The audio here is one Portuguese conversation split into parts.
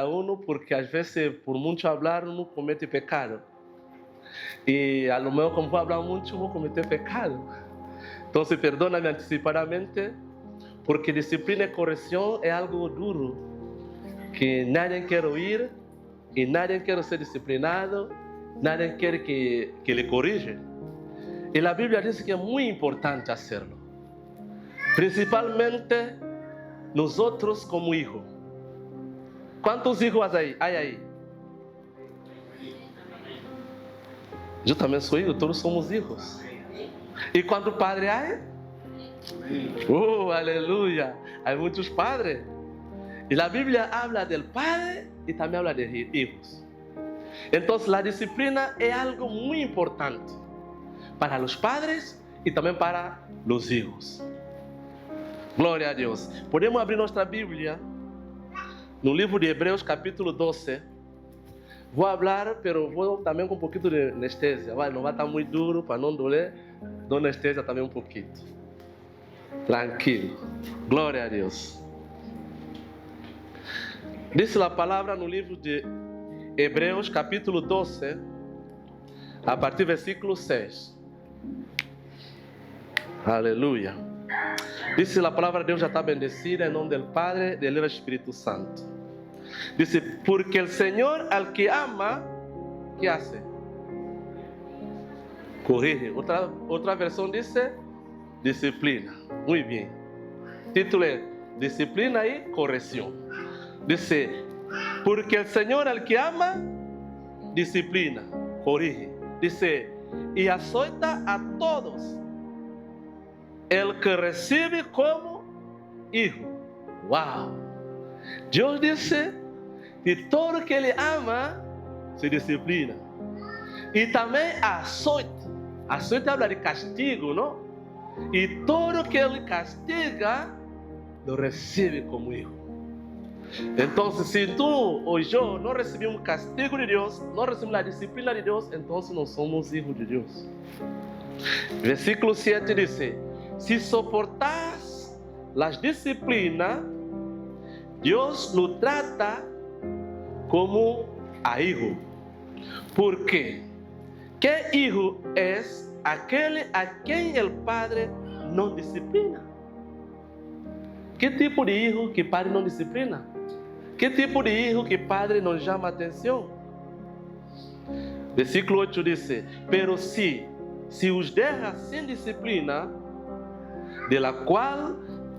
uno porque às vezes por muito falar uno comete pecado. E a lo mejor como vou falar muito vou cometer pecado. Então perdona-me antecipadamente porque disciplina e correção é algo duro que nadie quer ouvir e nadie quer ser disciplinado, nadie quer que le corrija. E a Bíblia diz que é muito importante hacerlo, principalmente nós outros como hijos. ¿Cuántos hijos hay ahí? Eu também sou hijo, todos somos hijos. E quantos padres há? Aleluya, há muitos padres. E a Bíblia habla del padre e também habla de hijos. Então, a disciplina é algo muito importante para os padres e também para os hijos. Glória a Deus. Podemos abrir nossa Bíblia no livro de Hebreus, capítulo 12. Vou falar, pero vou também com um pouquinho de anestesia. Não vai estar muito duro para não doer. Dou anestesia também um pouquinho. Tranquilo. Glória a Deus. Diz a palavra no livro de Hebreus, capítulo 12, a partir do versículo 6. Aleluia. Diz a palavra de Deus já está bendecida em nome do Padre, do Espírito Santo. Diz, porque o Senhor al que ama, ¿qué hace? Corrige. Outra versão diz, disciplina. Muito bem. Título é disciplina e correção. Diz, porque o Senhor al que ama, disciplina, corrige. Diz, e açoita a todos el que recibe como hijo. Wow. Deus disse que todo que ele ama se disciplina. E também açoita. Açoita habla de castigo, não? E todo que ele castiga, lo recebe como hijo. Então, se tu ou eu não recebemos o castigo de Deus, não recebemos a disciplina de Deus, então não somos hijos de Deus. Versículo 7 diz, si soportas las disciplinas, Dios lo trata como a hijo. ¿Por qué? ¿Qué hijo es aquel a quien el padre no disciplina? ¿Qué tipo de hijo que padre no disciplina? ¿Qué tipo de hijo que padre no llama atención? Versículo 8 dice, pero si os deja sin disciplina, de la cual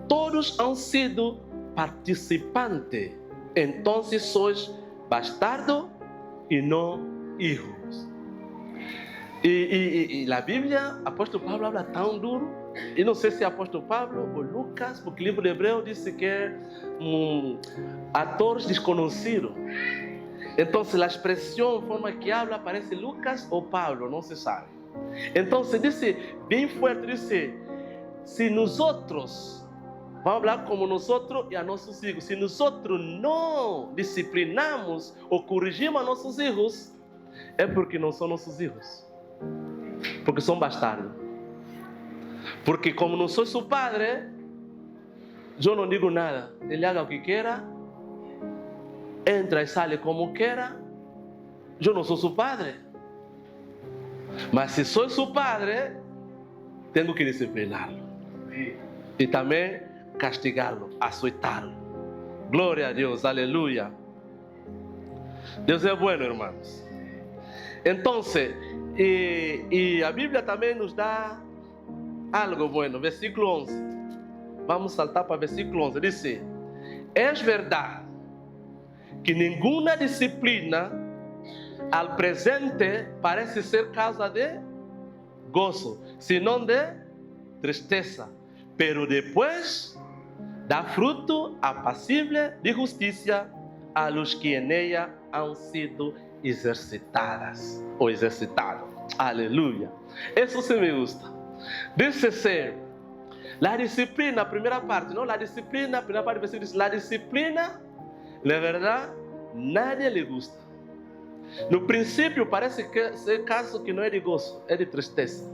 todos han sido participantes, entonces sois bastardos y no hijos. E a Bíblia, apóstolo Pablo habla tão duro, e não sei se é apóstolo Pablo ou Lucas, porque o livro de Hebreu disse que é atores desconhecidos. Então, a expressão, a forma que habla, parece Lucas ou Pablo, não se sabe. Então, disse bem forte, disse, se nós outros, vamos falar como nós outros e a nossos filhos, se nós outros não disciplinamos ou corrigimos a nossos filhos, é porque não são nossos filhos, porque são bastardos. Porque como não sou seu padre, eu não digo nada. Ele haga o que queira, entra e sai como queira. Eu não sou seu padre. Mas se sou seu padre, tenho que discipliná-lo. E também castigá-lo, açoitá-lo. Glória a Deus, aleluia. Deus é bueno, irmãos. Então, e a Bíblia também nos dá algo bueno. Versículo 11. Vamos saltar para versículo 11. Diz, é verdade que nenhuma disciplina al presente parece ser causa de gozo, sino de tristeza. Pero después da fruto apacible de justicia a los que en ella han sido exercitadas o exercitados. Aleluya. Eso sí me gusta. Dice ser la disciplina, primera parte, ¿no? La disciplina, primera parte, dice, la disciplina, la verdad, nadie le gusta. No princípio parece que ser caso que não é de gozo, é de tristeza.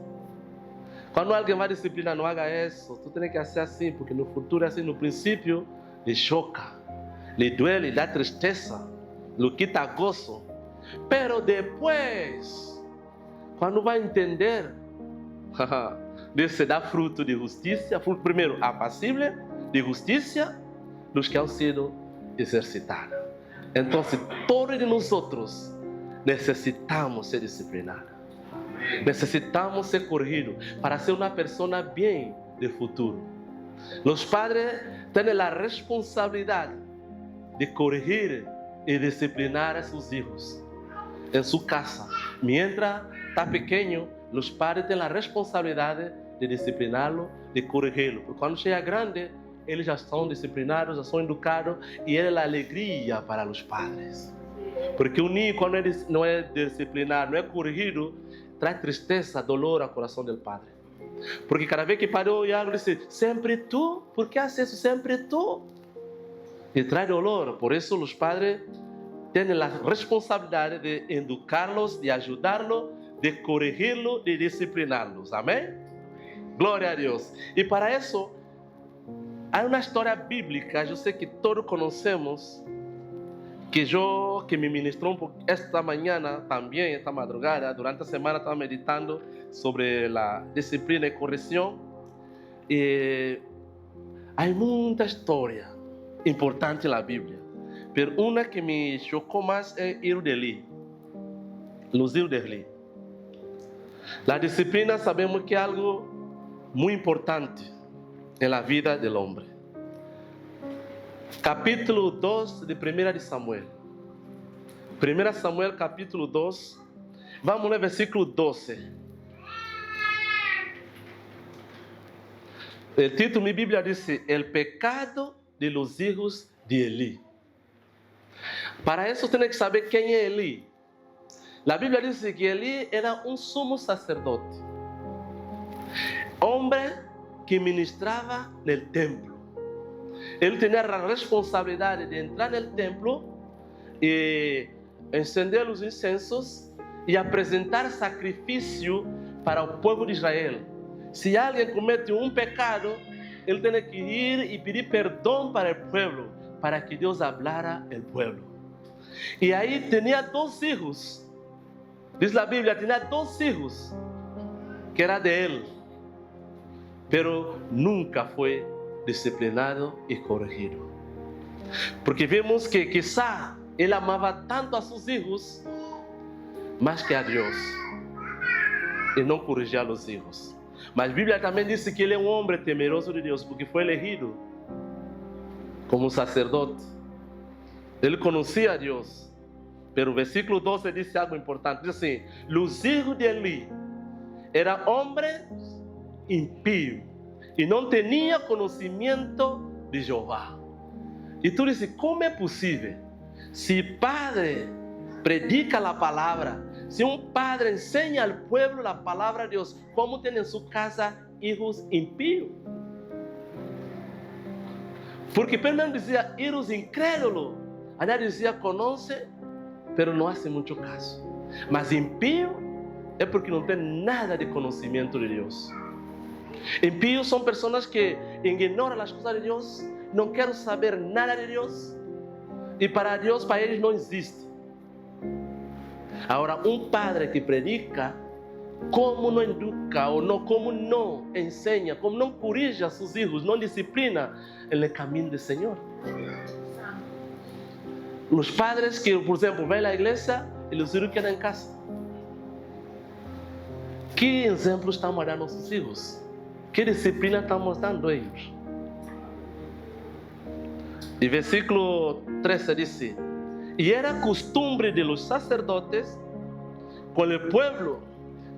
Quando alguém vai disciplinar, não haga isso, tu tem que ser assim, porque no futuro é assim, no princípio, lhe choca. le duele, le da tristeza, lo quita gozo. Pero depois, quando vai entender, se dá fruto de justiça, fruto primeiro apacível, de justiça, dos que han sido exercitados. Então, todos de nós necessitamos ser disciplinados. Necessitamos ser corrigidos para ser uma pessoa bem de futuro. Os padres têm a responsabilidade de corrigir e disciplinar a seus filhos em sua casa. Mientras está pequeno, os padres têm a responsabilidade de discipliná-lo, de corrigi-lo. Porque quando chega grande, eles já são disciplinados, já são educados, e é a alegria para os padres. Porque o niño, quando não é disciplinado, não é corrigido, traz tristeza, dolor ao coração do padre. Porque cada vez que parou e algo diz, sempre tu, por que haces isso sempre tu? E traz dolor. Por isso os padres têm a responsabilidade de educá-los, de ajudá-los, de corrigi-los, de discipliná-los. Amém? Glória a Deus. E para isso, há uma história bíblica, eu sei que todos conhecemos, que me ministrou um pouco esta manhã também, esta madrugada, durante a semana estava meditando sobre a disciplina e correção. E há muita história importante na Bíblia, mas uma que me chocou mais é Hiro de Eli. Los Hiro de Eli. A disciplina sabemos que é algo muito importante na vida do homem. Capítulo 2 de 1 de Samuel. 1 Samuel, capítulo 2. Vamos ler versículo 12. O título da minha Bíblia diz: El pecado de los hijos de Eli. Para isso, tem que saber quem é Eli. A Bíblia diz que Eli era um sumo sacerdote, homem que ministrava no templo. Ele tinha a responsabilidade de entrar no templo e acender os incensos e apresentar sacrifício para o povo de Israel. Se alguém comete um pecado, ele tem que ir e pedir perdão para o povo, para que Deus hablara ao povo. E aí tinha 2 filhos. Diz a Bíblia, tinha 2 filhos que era de ele, pero nunca foi disciplinado e corrigido. Porque vemos que quizá ele amava tanto a seus filhos, mais que a Deus, e não corrigia os filhos. Mas a Bíblia também diz que ele é um homem temeroso de Deus, porque foi elegido como sacerdote. Ele conhecia a Deus. Pero o versículo 12 diz algo importante. Diz assim: os filhos de Eli eram homens impíos e não tinham conhecimento de Jeová. E tu dizes, como é possível? Se padre predica a palavra, se um padre ensina ao povo a palavra de Deus, como tem em sua casa filhos impíos? Porque pelo menos dizia filhos incrédulos. Ela dizia, conhece, pero não hace muito caso. Mas impío é porque não tem nada de conhecimento de Deus. Impíos são pessoas que ignoram as coisas de Deus, não querem saber nada de Deus, e para Deus, para eles não existe. Agora, um padre que predica, como não educa, ou não, como não ensina, como não corrige a seus filhos, não disciplina no caminho do Senhor. Os padres que, por exemplo, vêm à igreja e os filhos quedam em casa. Que exemplo estamos dando aos nossos filhos? Que disciplina estamos dando a eles? E versículo 13 diz: E era costume de los sacerdotes com o povo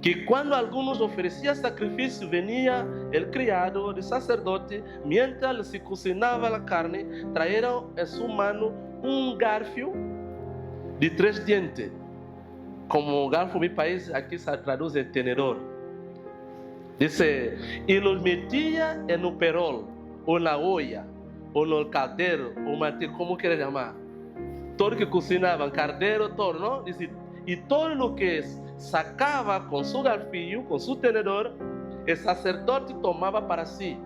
que quando alguns ofereciam sacrifício, venia o criado de sacerdote, mientras se cocinava a carne, traíram em sua mão um garfio de 3 dientes. Como garfo, mi país aqui se traduz em tenedor. Dice, e los metia en un perol, ou na olla, ou no caldeiro, ou martillo, como quer chamar. Todo que cozinhavam, cardeiro, todo, não? Dice, e todo o que sacava com seu garfio, com seu tenedor, o sacerdote tomava para si.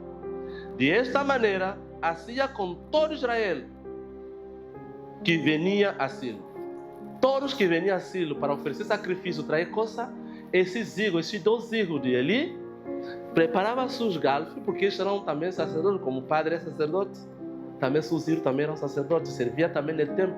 De esta maneira, hacía com todo Israel. que veniam a Silo. Todos que veniam a Silo para oferecer sacrifício, trazer coisa, esses 2 hijos de Eli, preparavam seus galfos, porque eles eram também sacerdotes, como o padre é sacerdote, também seus filhos também eram sacerdotes, servia também no templo.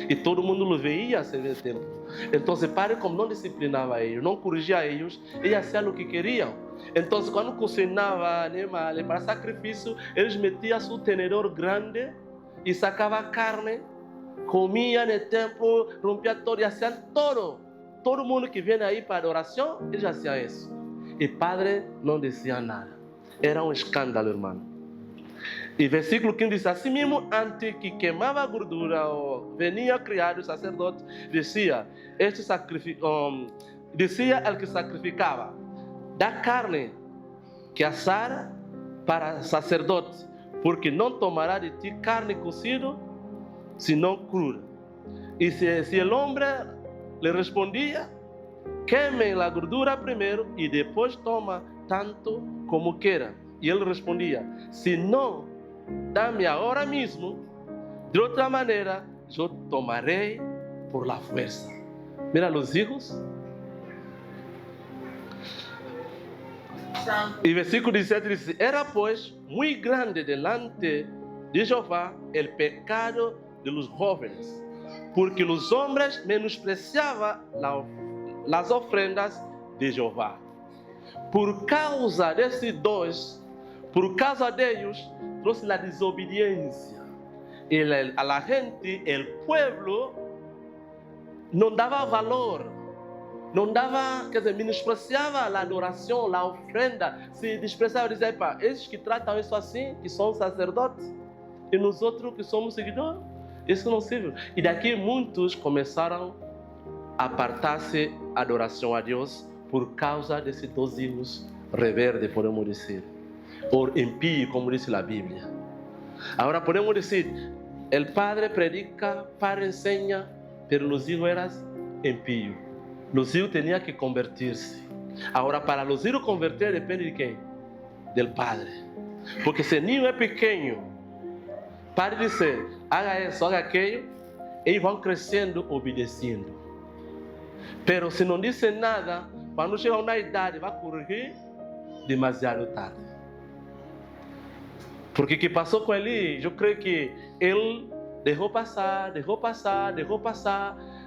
E todo mundo o veia servir no templo. Então, o padre, como não disciplinava eles, não corrigia eles faziam o que queriam. Então, quando cozinhava animal para sacrifício, eles metiam seu tenedor grande e sacava carne, comia no templo, rompia todo e faziam todo. Todo mundo que vem aí para a adoração, eles faziam isso. E o padre não dizia nada. Era um escândalo, irmão. E versículo 15 diz assim mesmo, antes que queimava a gordura, venia criado o sacerdote, dizia el que sacrificava, da carne que assara para sacerdote, porque não tomará de ti carne cocida, senão crua. E se o homem lhe respondia, queime a gordura primeiro e depois toma tanto como queira. E ele respondia, se não, dá-me agora mesmo, de outra maneira, eu tomarei por la fuerza. Mira os hijos. E versículo 17 diz, era pues muy grande delante de Jehová el pecado de los jóvenes, porque os homens menospreciavam as ofrendas de Jehová. Por causa desses dois, por causa deles, trouxe a desobediência. E a gente, o pueblo, não dava valor, não dava, quer dizer, menospreciava a adoração, a ofrenda, se desprezava, dizia, pá, esses que tratam isso assim, que são sacerdotes, e nós outros que somos seguidores, isso não serve. E daqui muitos começaram a apartar-se a adoração a Deus por causa desses 2 hijos rebeldes, podemos dizer. Ou impío, como diz a Bíblia. Agora podemos dizer, o padre predica, o padre ensina, mas os hijos eram impíos. Os hijos tinham que convertir-se. Agora, para os hijos converter, depende de quem? Do padre. Porque se o niño é pequeno, o padre diz, haga isso, haga aquilo, eles vão crescendo, obedecendo. Pero se não dizem nada, quando chegam na idade, vai corrigir demasiado tarde. Porque o que passou com ele, eu creio que ele deixou passar.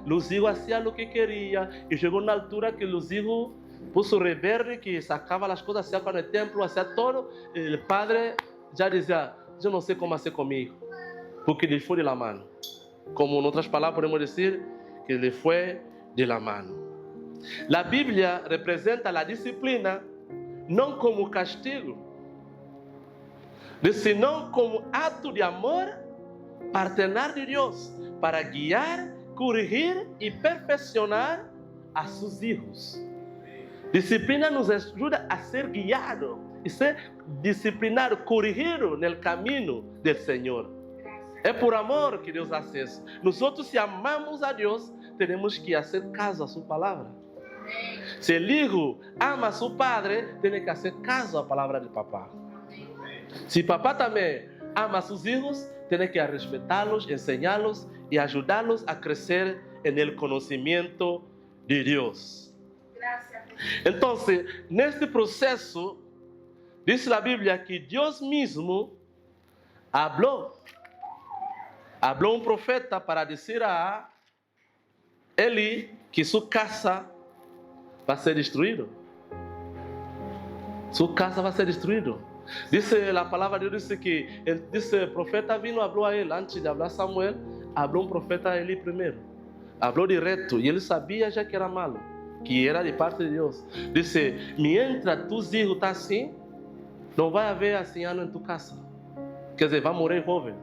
Os hijos faziam o que queria. E chegou na altura que os hijos, por seu rebelde, que sacava as coisas, hacía no templo, hacía todo, o padre já dizia, eu não sei como fazer comigo. Porque lhe foi de la mano. Como em outras palavras podemos dizer, que lhe foi de la mano. A Bíblia representa a disciplina não como castigo, senão como ato de amor paternal de Deus para guiar, corrigir e perfeccionar a seus filhos. Disciplina nos ajuda a ser guiado e ser disciplinado, corrigido no caminho do Senhor. É por amor que Deus faz isso. Nós, se amamos a Deus, temos que fazer caso à sua palavra. Se o filho ama seu padre, tem que fazer caso à palavra de papá. Se papá também ama seus filhos, tem que respeitá-los, ensiná-los e ajudá-los a crescer no conhecimento de Deus. Então, neste processo, diz a Bíblia que Deus mesmo falou um profeta para dizer a Eli que sua casa vai ser destruída. Sua casa vai ser destruída. Dice a palavra de Deus que esse profeta vino falou a ele antes de falar Samuel, falou um profeta a ele primeiro. Falou direto e ele sabia já que era malo, que era de parte de Deus. Disse: mientras tus hijos estão assim, não vai haver anciano em tu casa. Quer dizer, vai morrer jovem.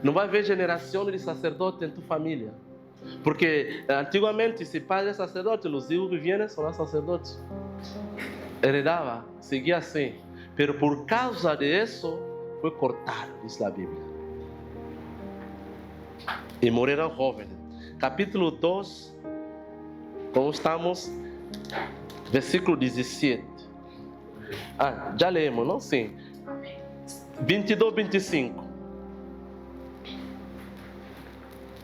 Não vai haver geração de sacerdote em tua família. Porque antigamente, se padre é sacerdote, os filhos que vêm são sacerdotes. Heredava, seguia assim. Pero por causa disso, foi cortado, diz a Bíblia. E morreram jovens. Capítulo 2, como estamos, versículo 17. Já lemos, não? Sim. 22, 25.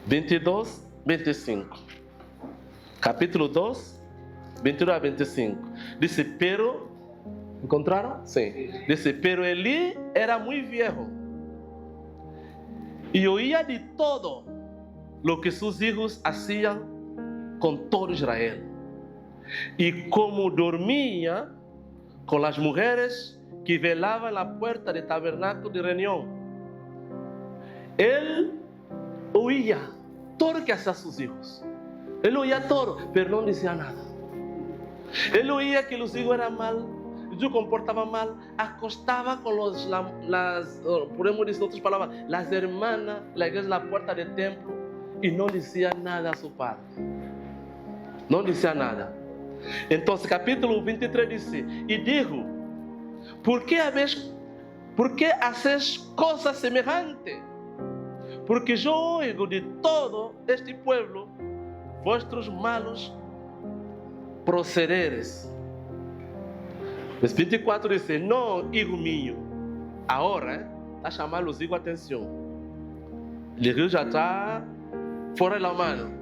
22, 25. Capítulo 2, 22 a 25. Dice, pero, ¿encontraron? Sí. Dice, pero Elí era muy viejo y oía de todo lo que sus hijos hacían con todo Israel. Y como dormía con las mujeres que velaban la puerta del tabernáculo de reunión, él oía todo lo que hacían sus hijos. Él oía todo, pero no decía nada. Él oía que los hijos eran mal, se comportaban mal, acostaba con podemos decir otras palabras, las hermanas, la iglesia, la puerta del templo, y no decía nada a su padre. No decía nada. Entonces, capítulo 23 dice, y dijo, ¿por qué haces cosas semejantes? Porque yo oigo de todo este pueblo vuestros malos procederes. Verso 24 dice, no, hijo mío. Agora, está chamando os hijos a atenção. O rio já está fora da mão.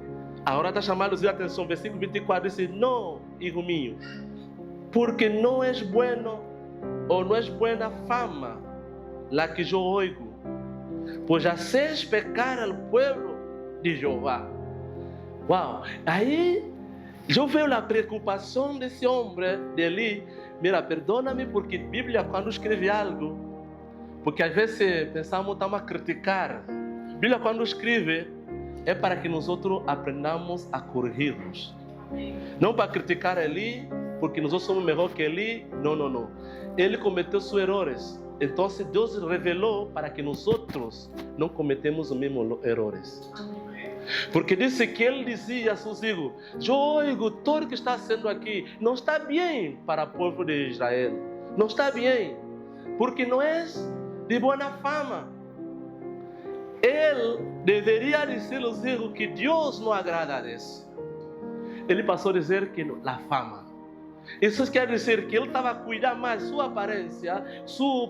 Agora está chamando os hijos a atenção. Versículo 24 dice, no, hijo mío, porque no es bueno ou não es buena fama la que yo oigo, pues hacéis pecar al pueblo de Jehová. Uau, aí eu vejo a preocupação desse homem, de Eli. Mira, perdona-me porque a Bíblia, quando escreve algo, porque às vezes pensamos que estamos a criticar. A Bíblia, quando escreve, é para que nós outros aprendamos a corrigir-nos. Não para criticar Eli, porque nós somos melhor que Eli. Não, não, não. Ele cometeu seus erros. Então, Deus revelou para que nós outros não cometemos os mesmos erros. Porque disse que ele dizia a seus filhos, eu oigo tudo que está sendo aqui, não está bem para o povo de Israel, não está bem, porque não é de boa fama. Ele deveria dizer aos filhos que Deus não agrada disso. Ele passou a dizer que a fama. Isso quer dizer que ele estava a cuidar mais sua aparência, sua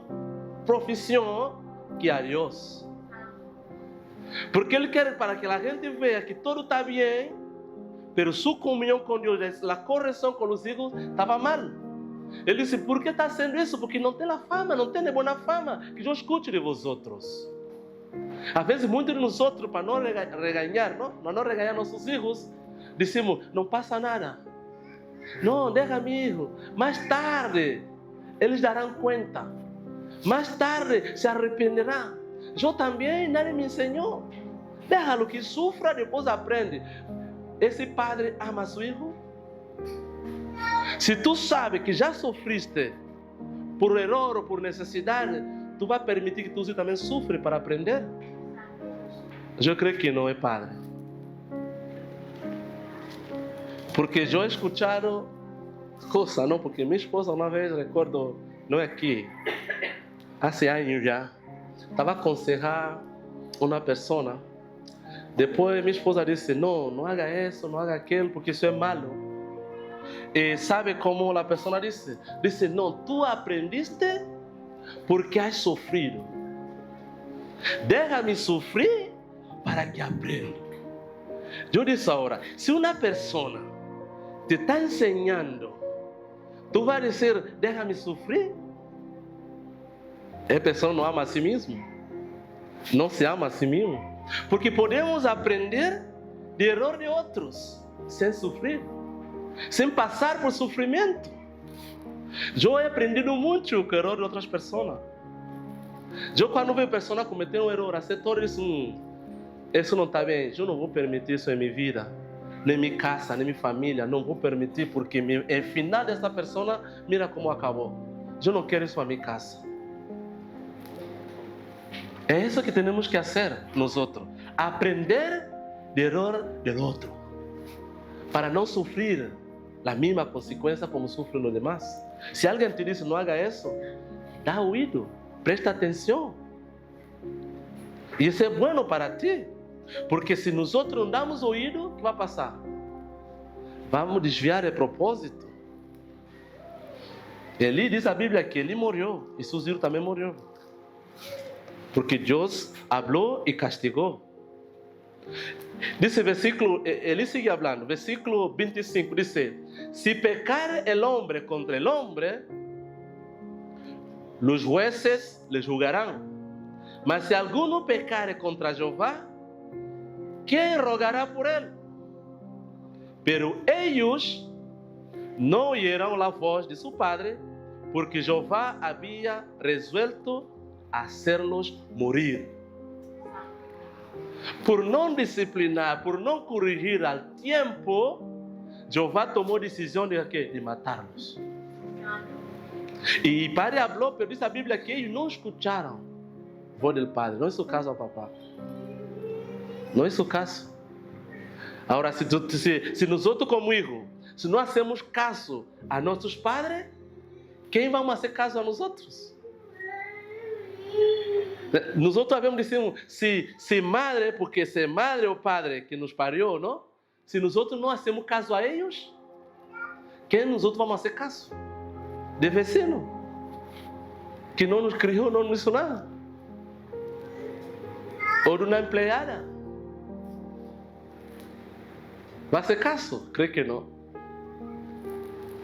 profissão, que a Deus. Porque ele quer para que a gente veja que tudo está bem, mas sua comunhão com Deus, a correção com os filhos, estava mal. Ele disse, por que está sendo isso? Porque não tem a fama, não tem a boa fama que eu escute de vós outros. Às vezes, muitos de nós outros, para não regañar, não regañar nossos filhos, dizemos, não passa nada. Não, deixa amigo. Mais tarde, eles darão conta. Mais tarde, se arrependerão. Eu também, nadie me ensinou. Déjalo que sufra, depois aprende. Esse padre ama seu filho? Se tu sabe que já sofriste por erro ou por necessidade, tu vai permitir que tu também sofra para aprender? Eu creio que não é padre. Porque eu escutado coisas, não? Porque minha esposa uma vez, recordo, não é aqui, há anos já, estava a aconselhar uma pessoa. Depois minha esposa disse, não haga isso, não haga aquilo, porque isso é malo. E sabe como a pessoa disse? Disse, não, tu aprendiste porque has sofrido. Deixa-me sofrer para que aprenda. Eu disse agora, se uma pessoa te está ensinando, tu vai dizer, deixa-me sofrer? A pessoa não ama a si mesmo? Não se ama a si mesmo? Porque podemos aprender de erro de outros, sem sofrer, sem passar por sofrimento. Eu he aprendido muito com o erro de outras pessoas. Eu, quando vejo pessoas cometer um erro, todo isso não está bem, eu não vou permitir isso em minha vida, nem minha casa, nem minha família, não vou permitir, porque no final dessa pessoa, mira como acabou. Eu não quero isso para minha casa. É isso que temos que fazer nós outros, aprender de erro do outro, para não sofrer a mesma consequência como sofrem os demais. Se alguém te diz não haga isso, dá ouído, presta atenção. E isso é bueno para ti, porque se nós outros não damos ouído, o que vai passar? Vamos desviar de propósito. Eli diz a Bíblia que ele morreu e seus filhos também morreram. Porque Deus falou e castigou. Dice versículo, él sigue hablando, versículo 25, dice, si pecare el hombre contra el hombre, los jueces les juzgarán. Mas si alguno pecare contra Jehová, ¿quién rogará por él? Pero ellos no oyeron la voz de su padre, porque Jehová había resuelto hacerlos morir. Por no disciplinar, por no corregir al tiempo, Jehová tomó decisión de matarlos. Y el padre habló, pero dice la Biblia que ellos no escucharon la voz del padre. No hizo caso a papá. No hizo caso. Ahora, si nosotros como hijos, si no hacemos caso a nuestros padres, ¿quién vamos a hacer caso a nosotros? Nosotros decimos, si madre, porque se madre o padre que nos parió, ¿no? Si nosotros no hacemos caso a ellos, ¿quién nosotros vamos a hacer caso? De vecino, que no nos crió, no nos hizo nada. O de una empleada. ¿Va a hacer caso? Creo que no.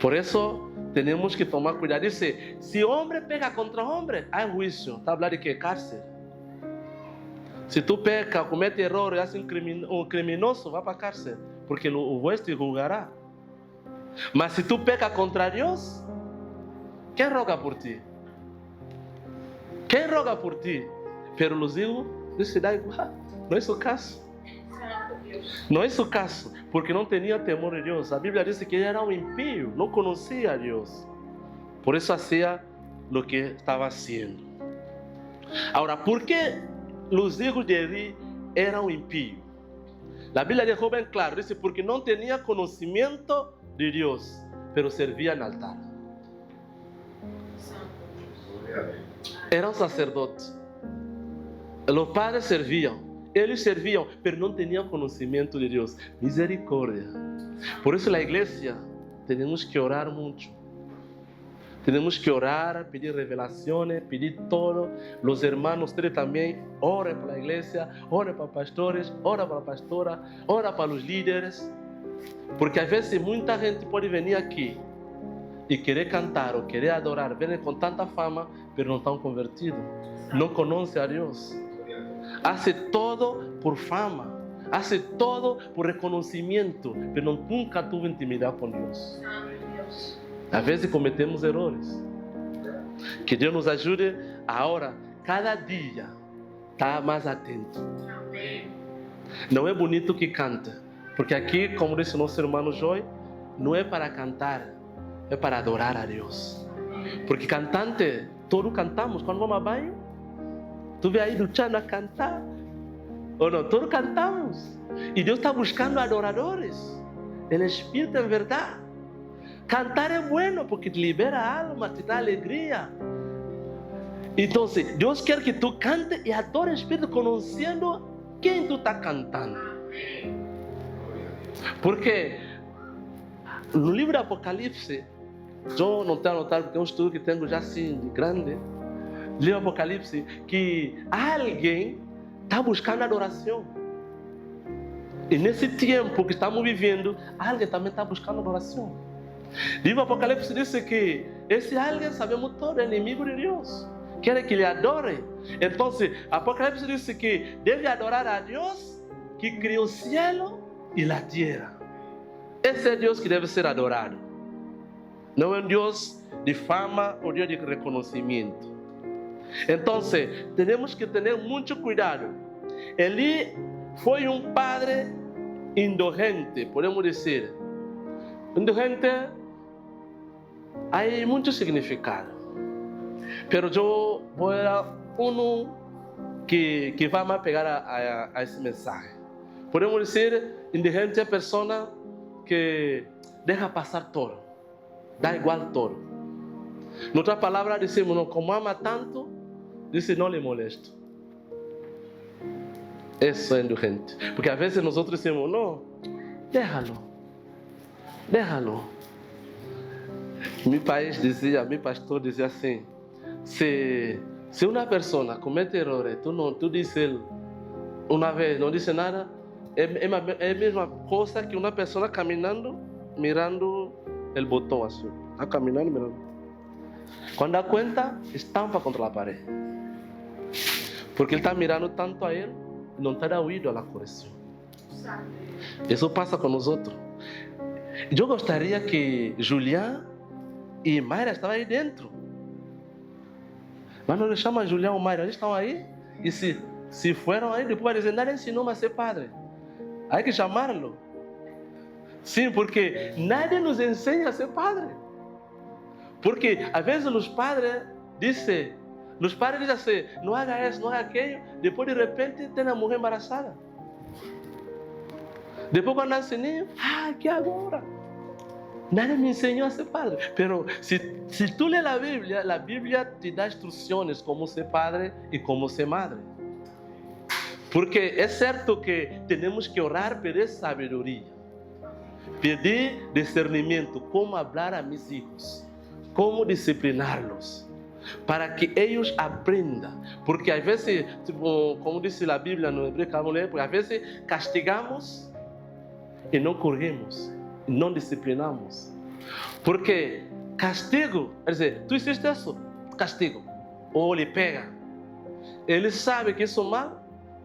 Por eso tenemos que tomar cuidado. Dice, si hombre pega contra hombre, hay juicio. Está hablando de qué? Cárcel. Si tú pecas, comete error y haces un criminoso, va para cárcel. Porque o juez te juzgará. Mas si tú pecas contra Dios, ¿quién roga por ti? ¿Quién roga por ti? Pero los hijos, dice, da igual. No hizo caso. No hizo caso, porque no tenía temor de Dios. La Biblia dice que él era un impío, no conocía a Dios. Por eso hacía lo que estaba haciendo. Ahora, ¿por qué los hijos de Eli eran impíos? La Biblia dejó bien claro, dice, porque no tenía conocimiento de Dios, pero servían al altar. Eran sacerdotes. Los padres servían. Ellos servían, pero no tenían conocimiento de Dios. Misericordia. Por eso la iglesia tenemos que orar mucho. Tenemos que orar, pedir revelaciones, pedir todo. Los hermanos, ustedes también, oren para la iglesia, oren para pastores, oren para la pastora, oren para los líderes. Porque a veces mucha gente puede venir aquí y querer cantar o querer adorar, vienen con tanta fama, pero no están convertidos. No conocen a Dios. Hace todo por fama, hace todo por reconocimiento, pero nunca tuvo intimidad con Dios. A veces cometemos errores. Que Dios nos ayude ahora, cada día, estar más atento. Não é bonito que canta, porque aqui, como disse nosso irmão Joy, não é para cantar, é para adorar a Deus. Porque cantante, todos cantamos quando vamos a banho. Tu vê aí lutando a cantar, ou não? Todos cantamos. E Deus está buscando adoradores, em espírito e em verdade. Cantar é bueno porque te libera a alma, te dá alegria. Então, Deus quer que tu cante e adore o espírito, conhecendo quem tu está cantando. Porque no livro do Apocalipse, eu não tenho anotado porque é um estudo que tenho já assim de grande. Livro do Apocalipse, que alguém está buscando adoração. E nesse tempo que estamos vivendo, alguém também está buscando adoração. Livro do Apocalipse diz que esse alguém, sabemos todo, é inimigo de Deus. Quer que ele adore. Então, Apocalipse diz que deve adorar a Deus que criou o céu e a terra. Esse é Deus que deve ser adorado. Não é um Deus de fama ou Deus de reconhecimento. Então, temos que ter muito cuidado. Ele foi um padre indulgente, podemos dizer. Indulgente, há muito significado. Mas eu vou dar que vai mais pegar a esse mensagem. Podemos dizer, indulgente é a pessoa que deixa passar todo, dá igual todo. Noutra palavra, dizemos, não, como ama tanto, diz, não lhe molesto. Isso é indulgente. Porque às vezes nós dizemos, não, déjalo. Meu país dizia, meu pastor dizia assim, se uma pessoa comete erros, tu diz ele, uma vez não disse nada, é a mesma coisa que uma pessoa caminhando, mirando o botão assim. Está caminhando, mirando. Quando dá conta, estampa contra a parede. Porque ele está mirando tanto a ele, não está dando ouvido à correção. Isso passa com os outros. Eu gostaria que Julián e Mayra estavam aí dentro. Mas não chama Julián ou Mayra, eles estão aí. E se foram aí, depois vai dizer, nada ensinou-me a ser padre. Hay que chamarlo. Sim, porque nadie nos ensina a ser padre. Porque às vezes os padres dizem assim, não haga isso, não haga aquilo. Depois de repente tem a mulher embaraçada. Depois quando nasce niño, que agora? Nadie me enseñó a ser padre. Pero si tú lees la Biblia te da instrucciones como ser padre y como ser madre. Porque é certo que temos que orar, pedir sabedoria, pedir discernimento, como falar a meus filhos, como discipliná-los, para que eles aprendam. Porque às vezes, como diz a Bíblia no hebreu, porque às vezes castigamos e não corrigimos, não disciplinamos. Porque castigo, quer dizer, tu hiciste isso, castigo, ou lhe pega. Ele sabe que isso é mal,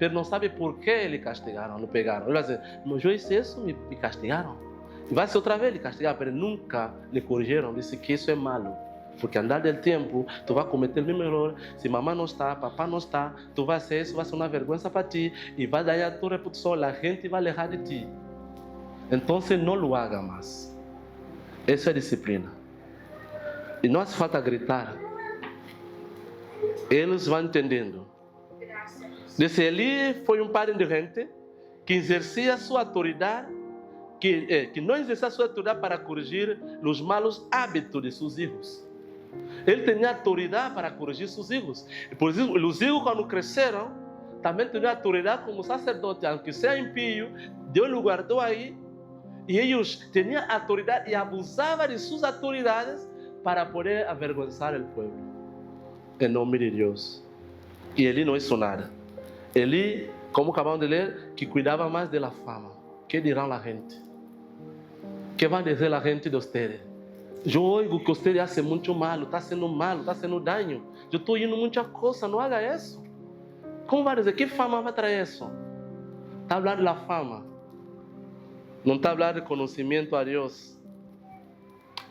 mas não sabe por que ele castigaram, não pegaram. Ele vai dizer, mas eu fiz isso, me castigaram. E vai ser outra vez lhe castigar, mas nunca lhe corrigiram, disse que isso é malo. Porque andar do tempo, tu vai cometer o mesmo erro. Se mamãe não está, papai não está, tu vai ser isso, vai ser uma vergonha para ti e vai dar a tua reputação, a gente vai errar de ti. Então, não lo haga mais. Isso é disciplina. E não hace falta gritar. Eles vão entendendo. Disse, Eli foi padre indulgente que exercia sua autoridade, que não exercia sua autoridade para corrigir os malos hábitos de seus filhos. Ele tinha autoridade para corrigir seus filhos. Por isso, os filhos, quando cresceram, também tinham autoridade como sacerdote, aunque seja impio, Deus o guardou aí, e eles tinham autoridade e abusavam de suas autoridades para poder avergonzar o povo. Em nome de Deus. E ele não hizo nada. Ele, como acabamos de ler, que cuidava mais da fama. Que dirão a gente? Que vão dizer a gente de vocês? Eu oigo que vocês fazem muito mal, está sendo dano. Eu estou indo muita coisa, não haga isso. Como vai dizer? Que fama vai trazer isso? Está falando da fama. Não está falando de conhecimento a Deus.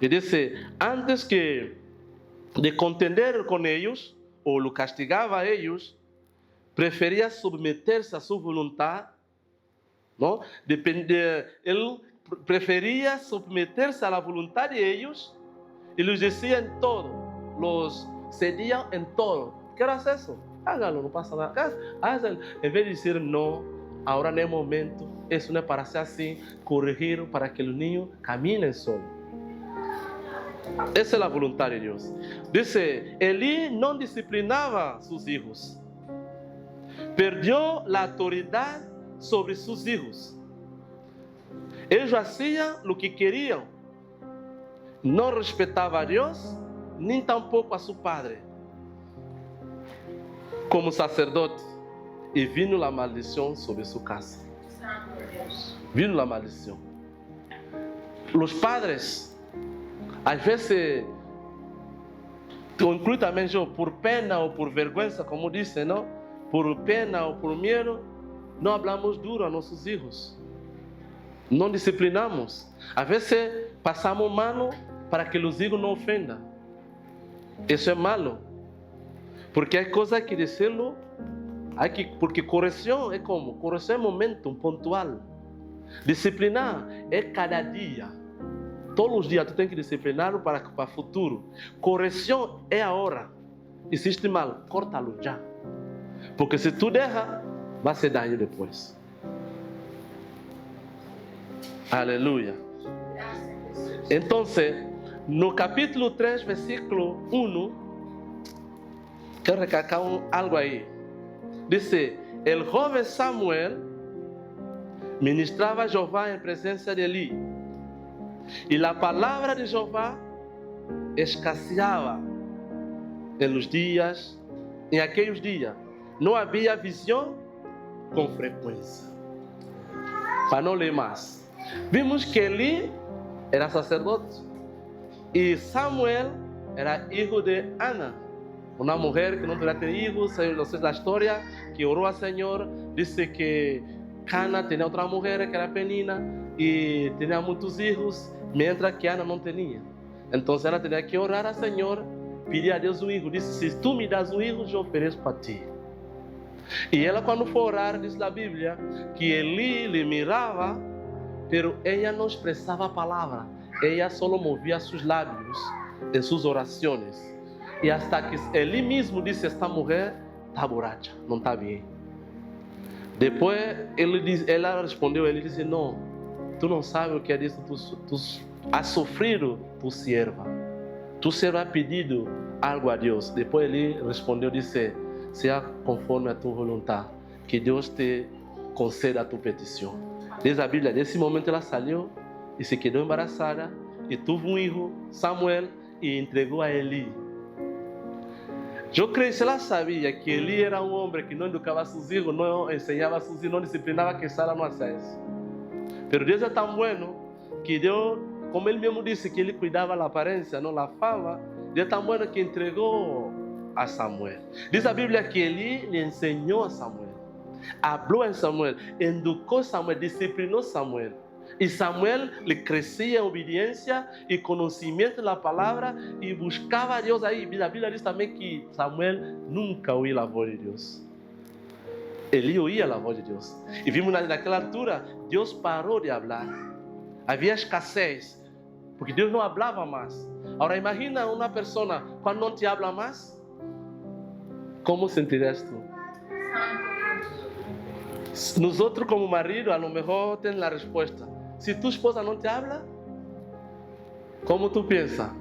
E disse, antes de contender com eles, ou lo castigava a eles, preferia submeter-se à sua vontade, não? Ele preferia submeter-se à vontade de eles e lhes dizia em todo, los cediam em todo. Quero acesso? Hágalo, não passa nada. Em vez de dizer não, agora não é momento, isso não é para ser assim, corrigir para que os ninhos caminhem solos. Essa é a vontade de Deus. Dice, Eli não disciplinava seus filhos. Perdeu a autoridade sobre seus filhos. Eles faziam o que queriam. Não respeitava a Deus, nem tampouco a seu padre. Como sacerdote. E vindo a maldição sobre sua casa. Vindo a maldição. Os padres, às vezes, inclui também eu, por pena ou por vergonha, como disse, não? Por pena ou por medo, não falamos duro a nossos filhos. Não disciplinamos. Às vezes, passamos mano para que os filhos não ofendam. Isso é malo. Porque há coisa que dizê-lo, porque correção é como? Correção é momento pontual. Disciplinar é cada dia. Todos os dias tu tem que discipliná-lo para o futuro. Correção é a hora. Existe mal, corta-lo já. Porque se tu deixa, vai ser dano depois. Aleluia. Então, no capítulo 3, versículo 1, quero recalcar algo aí. Dice, el joven Samuel ministrava a Jeová em presença de Eli. E a palavra de Jeová escasseava em aqueles dias. Não havia visão com frequência. para não ler mais. Vimos que Eli era sacerdote e Samuel era filho de Ana, uma mulher que não podia ter filhos, não sei da história, que orou ao Senhor, disse que Cana tinha outra mulher que era Penina e tinha muitos filhos, mientras que Ana não tinha. Então ela tinha que orar ao Senhor, pedir a Deus um filho. Disse: se tu me das um filho, eu ofereço para ti. E ela, quando foi orar, diz na Bíblia que Eli lhe mirava, mas ela não expressava a palavra, ela só movia seus lábios em suas orações. E hasta que Eli mesmo disse: esta mulher está borracha, não está bem. Depois ela respondeu, ele disse: não, tu não sabes o que é isso, tu has sofrido tu serva, tu será pedido algo a Deus. Depois ele respondeu, disse: seja conforme a tua vontade, que Deus te conceda a tua petição. Diz a Bíblia, nesse momento ela saiu e se quedou embaraçada e teve um filho, Samuel, e entregou a Eli. Eu creio que ela sabia que Eli era um homem que não educava seus filhos, não ensinava seus filhos, não disciplinava, que Sara não acesso. Mas Deus é tão bueno que Deus, como ele mesmo disse que ele cuidava da aparência, não da fama, Deus é tão bueno que entregou a Samuel. Diz a Bíblia que Eli lhe ensinou a Samuel, falou a Samuel, educou Samuel, disciplinou Samuel. E Samuel lhe crescia em obediência e conhecimento da palavra e buscava a Deus aí. A Bíblia diz também que Samuel nunca ouvia a voz de Deus. Ele ouvia a voz de Deus. E vimos naquela altura, Deus parou de falar. Havia escassez, porque Deus não falava mais. Agora imagina uma pessoa, quando não te habla mais, como sentirás tu? Nós outros como marido, a lo mejor tem a resposta. Se tua esposa não te habla, como tu pensa?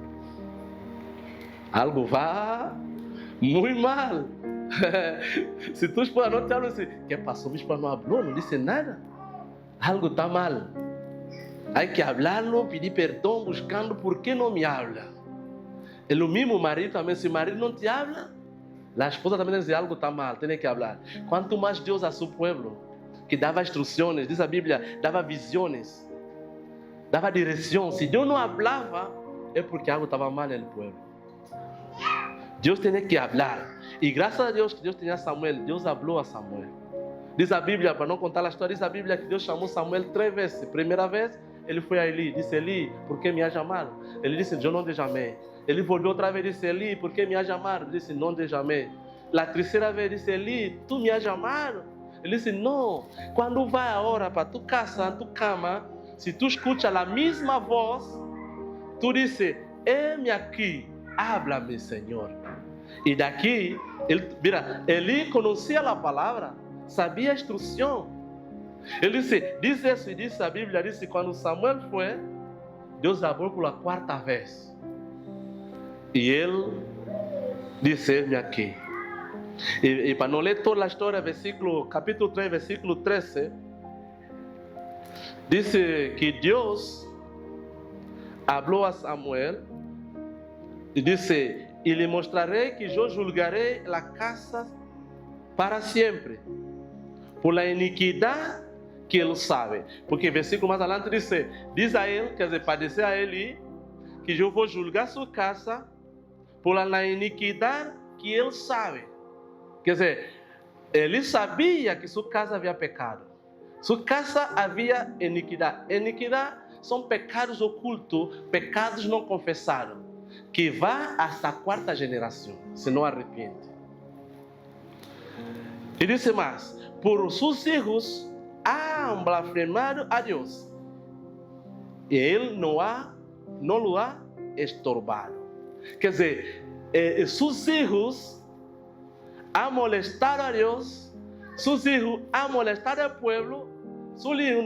Algo vai muito mal. Se tua esposa não te habla, diz: que passou? Minha esposa não falou, não disse nada. Algo está mal. Há que falarlo, pedir perdão, buscando por que não me habla. É o mesmo marido também, se o marido não te habla, a esposa também diz: algo está mal, tem que falar. Quanto mais Deus a seu povo, que dava instruções, diz a Bíblia, dava visões, dava direção. Se Deus não falava, é porque algo estava mal no povo. Deus tinha que falar. E graças a Deus que Deus tinha Samuel, Deus falou a Samuel. Diz a Bíblia, para não contar a história, diz a Bíblia que Deus chamou Samuel 3 vezes. Primeira vez, ele foi a Eli, disse: Eli, por que me has chamado? Ele disse: eu não te chamei. Ele voltou outra vez e disse: Eli, por que me has chamado? Ele disse: não te chamei. A terceira vez disse: Eli, tu me has chamado? Ele disse: não. Quando vai a hora para tu casa, tu cama, se tu escutas a mesma voz, tu disse: eis-me aqui, habla-me, Senhor. E daqui, ele conhecia a palavra, sabia a instrução. Ele disse: diz isso e disse a Bíblia, disse: quando Samuel foi, Deus falou pela 4ª vez. E ele disse: eis-me aqui. E para não ler toda a história, capítulo 3, versículo 13, disse que Deus falou a Samuel e disse: e lhe mostrarei que eu julgarei a casa para sempre, por a iniquidade que ele sabe. Porque versículo mais adiante diz a ele, quer dizer, para dizer a ele, que eu vou julgar sua casa por a iniquidade que ele sabe. Quer dizer, ele sabia que sua casa havia pecado. Sua casa havia iniquidade. Iniquidade são pecados ocultos, pecados não confessados, que vão hasta a 4ª geração, se não arrepende. E disse mais: por seus filhos han blasfemado a Deus, e ele não o ha estorbado. Quer dizer, seus filhos han molestado a Deus, seus filhos han molestado o povo, seus filhos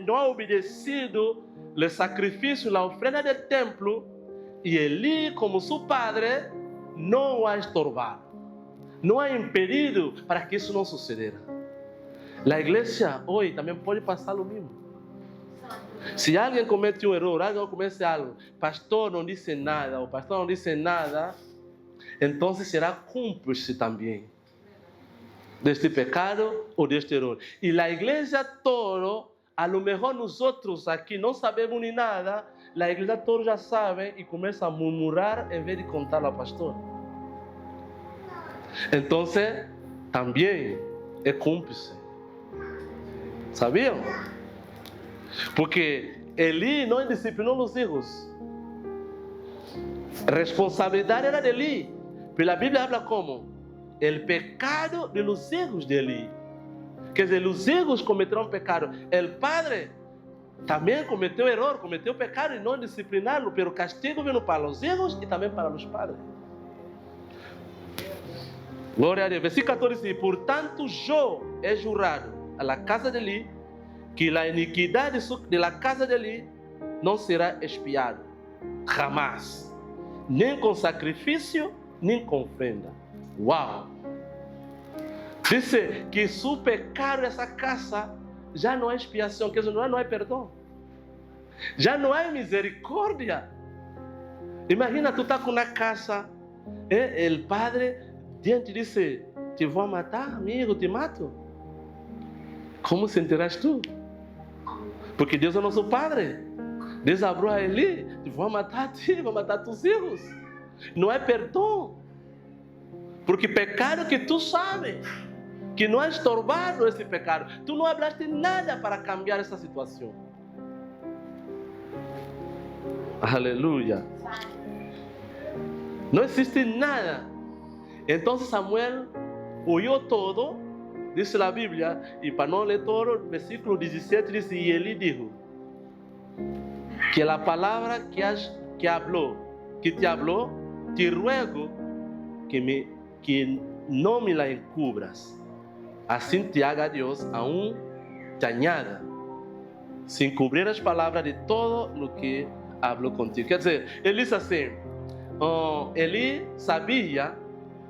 não han obedecido o sacrifício, a ofrenda do templo, e ele, como seu padre, não o ha estorbado, não ha impedido para que isso não sucedera. A igreja hoje também pode passar o mesmo. Se alguém comete um erro, alguém comete algo, pastor não disse nada, o pastor não disse nada, então será cúmplice também deste pecado ou deste erro. E a igreja toda a lo mejor nosotros aquí no sabemos ni nada, la iglesia todos ya saben y comienza a murmurar en vez de contarlo al pastor. Entonces, también es cúmplice. ¿Sabían? Porque Elí no disciplinó a los hijos. Responsabilidad era de Elí. Pero la Biblia habla como el pecado de los hijos de Elí. Que de los hijos cometieron pecado. El padre también cometió error, cometió pecado y no disciplinarlo. Pero castigo vino para los hijos y también para los padres. Glória a Deus. Versículo 14 dice: por tanto yo he jurado a la casa de Elí que la iniquidad de la casa de Elí no será expiada jamás, nem com sacrifício, nem com ofrenda. Uau! Dice que su pecado essa casa já não há expiação, quer dizer, não há perdão, já não há misericórdia. Imagina, tu está com uma casa, o padre diante dice: te vou matar, amigo, te mato. Como sentirás tu? Porque Deus é nosso Padre. Deus abriu a Eli: te vou matar a ti, vou matar tus filhos. Não é perdão. Porque pecado que tu sabes, que não é estorbado esse pecado. Tu não hablaste nada para cambiar essa situação. Aleluia. Não existe nada. Então Samuel oyó todo, dice la Biblia, y para no leer todo, versículo 17 dice: y Elí dijo, que la palabra que te habló, te ruego que no me la encubras. Así te haga Dios, aún te añada, sin cubrir las palabras de todo lo que habló contigo. Quer dizer, ele diz assim, Elí sabia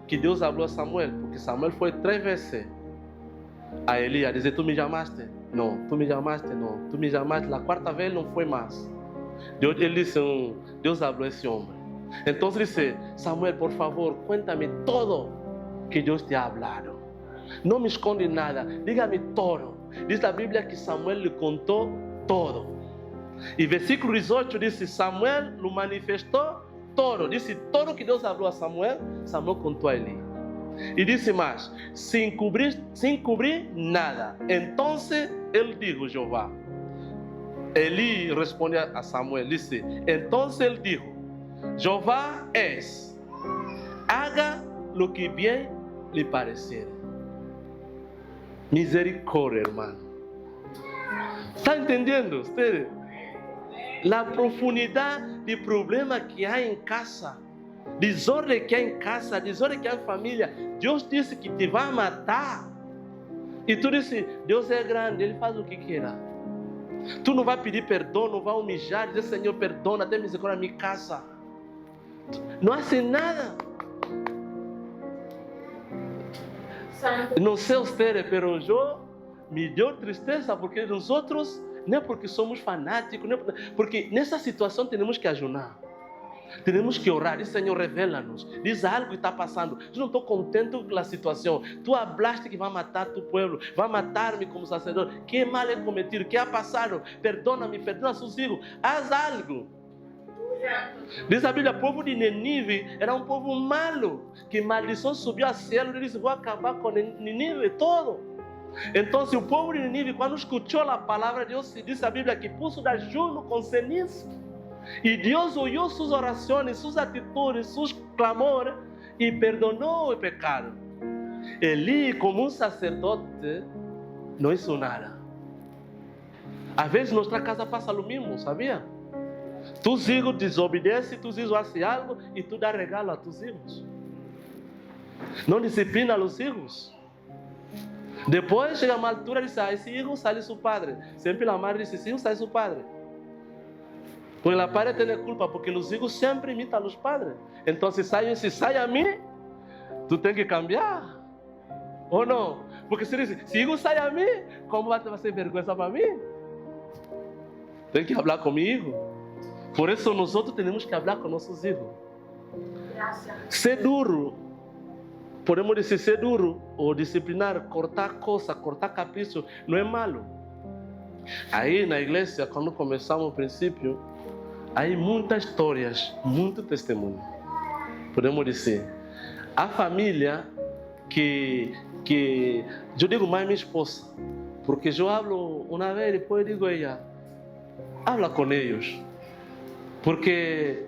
que Deus falou a Samuel, porque Samuel foi 3 vezes a Elí a dizer: tu me chamaste? Não, tu me chamaste? Não, tu me chamaste. La 4ª vez não foi mais. Ele disse: Deus falou a esse homem. Então ele disse: Samuel, por favor, cuéntame todo que Deus te ha falado. Não me esconde nada, dígame todo. Diz a Bíblia que Samuel lhe contou todo. E versículo 18 diz: Samuel lo manifestou todo. Disse todo que Deus falou a Samuel, Samuel contou a Eli. E disse mais: sem cobrir nada. Então ele disse: Jeová. Eli responde a Samuel, disse: então ele disse: Jeová es, haga lo que bien lhe parecer. Misericórdia, irmão. Está entendendo usted? La profundidade de problema que há em casa, desordem que há em casa, desordem que há em família. Deus disse que te vai matar. E tu disse: Deus é grande, Ele faz o que quer. Tu não vai pedir perdão, não vai humilhar, dizer: Senhor, perdona, tem misericórdia na minha casa. Não hace nada. Não sei usted, pero eu me deu tristeza porque nós outros, não é porque somos fanáticos, não é porque nessa situação temos que ajudar. Temos que orar. Diz: Senhor, revela-nos. Diz algo que está passando. Eu não estou contente com a situação. Tu hablaste que vai matar tu povo, vai matar-me como sacerdote. Que mal é cometido? Que ha passado? Perdona-me, perdona seus filhos. Haz algo. Diz a Bíblia: o povo de Nínive era um povo malo, que maldição subiu ao céu e disse: vou acabar com Nínive todo. Então, o povo de Nínive, quando escutou a palavra de Deus, diz a Bíblia que pôs de ajuno com ceniza. E Deus ouviu suas orações, suas atitudes, seus clamores e perdonou o pecado. Eli, como um sacerdote, não hizo nada. Às vezes, nossa casa passa o mesmo, sabia? Tus filhos desobedecem, tus filhos fazem algo e tu dá regalo a tus filhos. Não disciplina os filhos. Depois chega uma altura e diz: esse filho sai seu padre. Sempre a mãe diz: esse filho sai seu padre. Porque o padre tem culpa, porque os filhos sempre imitam os padres. Então, se sai a mim, tu tem que cambiar. Ou não? Porque se diz: se filho sai a mim, como vai ser vergonha para mim? Tem que falar comigo. Por isso, nós outros temos que falar com nossos filhos. Ser duro, podemos dizer ser duro, ou disciplinar, cortar coisa, cortar capricho, não é malo. Aí na igreja, quando começamos o princípio, aí muitas histórias, muito testemunho. Podemos dizer, a família que eu digo mais minha esposa, porque eu hablo uma vez e depois digo a ela, habla com eles, porque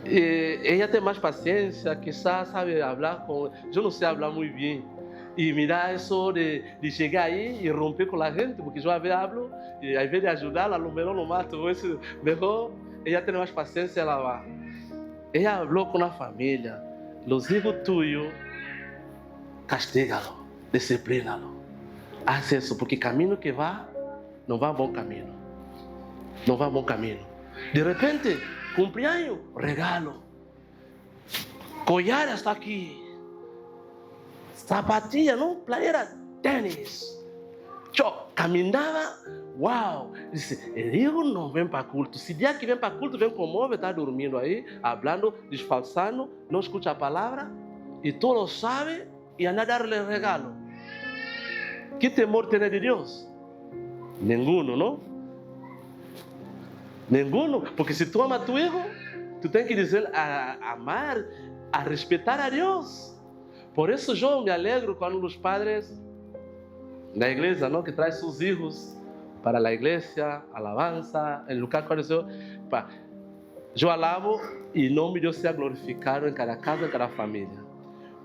ella tem mais paciência, quizás sabe falar com... Eu não sei falar muito bem. E mira isso de chegar aí e romper com a gente, porque eu às vezes hablo e ao invés de ajudá-la, a lo melhor não mato. Isso, melhor, ella tem mais paciência, ela vai. Ella falou com a família, os hijos tuyos, castiga-lo, disciplina-lo. Haz isso, porque caminho que vai, não vai bom caminho. Não vai bom caminho. De repente, cumpleaños, regalo. Collar está aqui. Sapatilha, não? Playera, tênis. Eu caminhava, uau. Disse, eu não venho para culto. Se dia que vem para culto, vem com móvel, está dormindo aí, falando, disfarçando, não escuta a palavra, e tu lo sabe, e anda a dar-lhe regalo. Que temor tem de Deus? Nenhum, não? Nenhum, porque se tu ama tu hijo, tu tens que dizer a amar, a respeitar a Deus. Por isso eu me alegro quando os padres da igreja, não, que traz seus filhos para a igreja, alabanza, em lugar que eu alabo e o nome de Deus seja glorificado em cada casa, em cada família.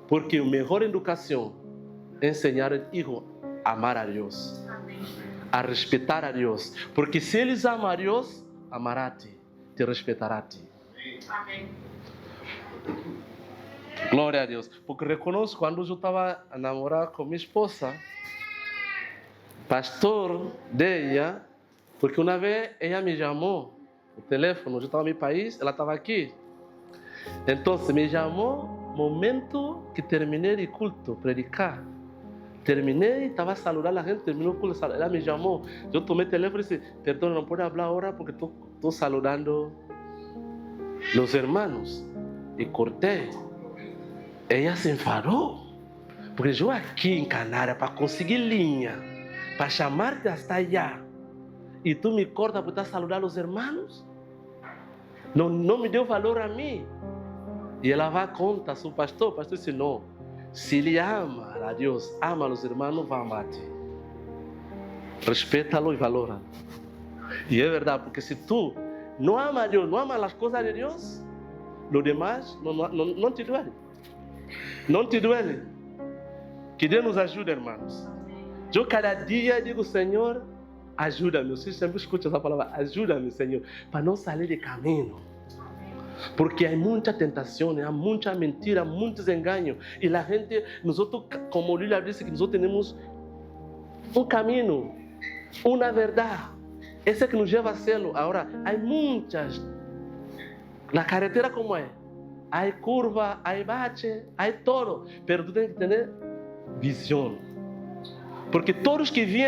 Porque a melhor educação é ensinar o filho a amar a Deus, a respeitar a Deus. Porque se eles amam a Deus, amará a ti, te respeitará a ti. Amém. Glória a Deus. Porque reconheço quando eu estava a namorar com minha esposa, pastor dela, porque uma vez ela me chamou no telefone, eu estava no meu país, ela estava aqui. Então me chamou momento que terminei o culto, predicar. Terminei, estava saludando a gente, terminou o culto, ela me chamou. Eu tomei o telefone e disse, perdão, não pode falar agora porque estou saludando os irmãos. E cortei. Ela se enfadou, porque eu aqui em Canária para conseguir linha, para chamar-te hasta allá, e tu me cortas para estar saludando os irmãos? Não me deu valor a mim. E ela vai contar ao pastor, o pastor disse, não, se ele ama a Deus, ama os irmãos, vai amar-te. Respeita-lo e valora. E é verdade, porque se tu não ama a Deus, não ama as coisas de Deus, lo demais não te duele. Não te duele. Que Deus nos ajude, irmãos. Eu cada dia digo, Senhor, ajuda-me. Você sempre escuta essa palavra, ajuda-me, Senhor, para não sair de caminho. Porque há muita tentação, há muita mentira, muitos enganos. E a gente, nós outros, como Lília disse, que nós temos um caminho, uma verdade. Esse é que nos leva a céu. Agora, há muitas. Na carretera como é? Há curva, há bate, há todo. Mas tu tens que ter visão. Porque todos que vêm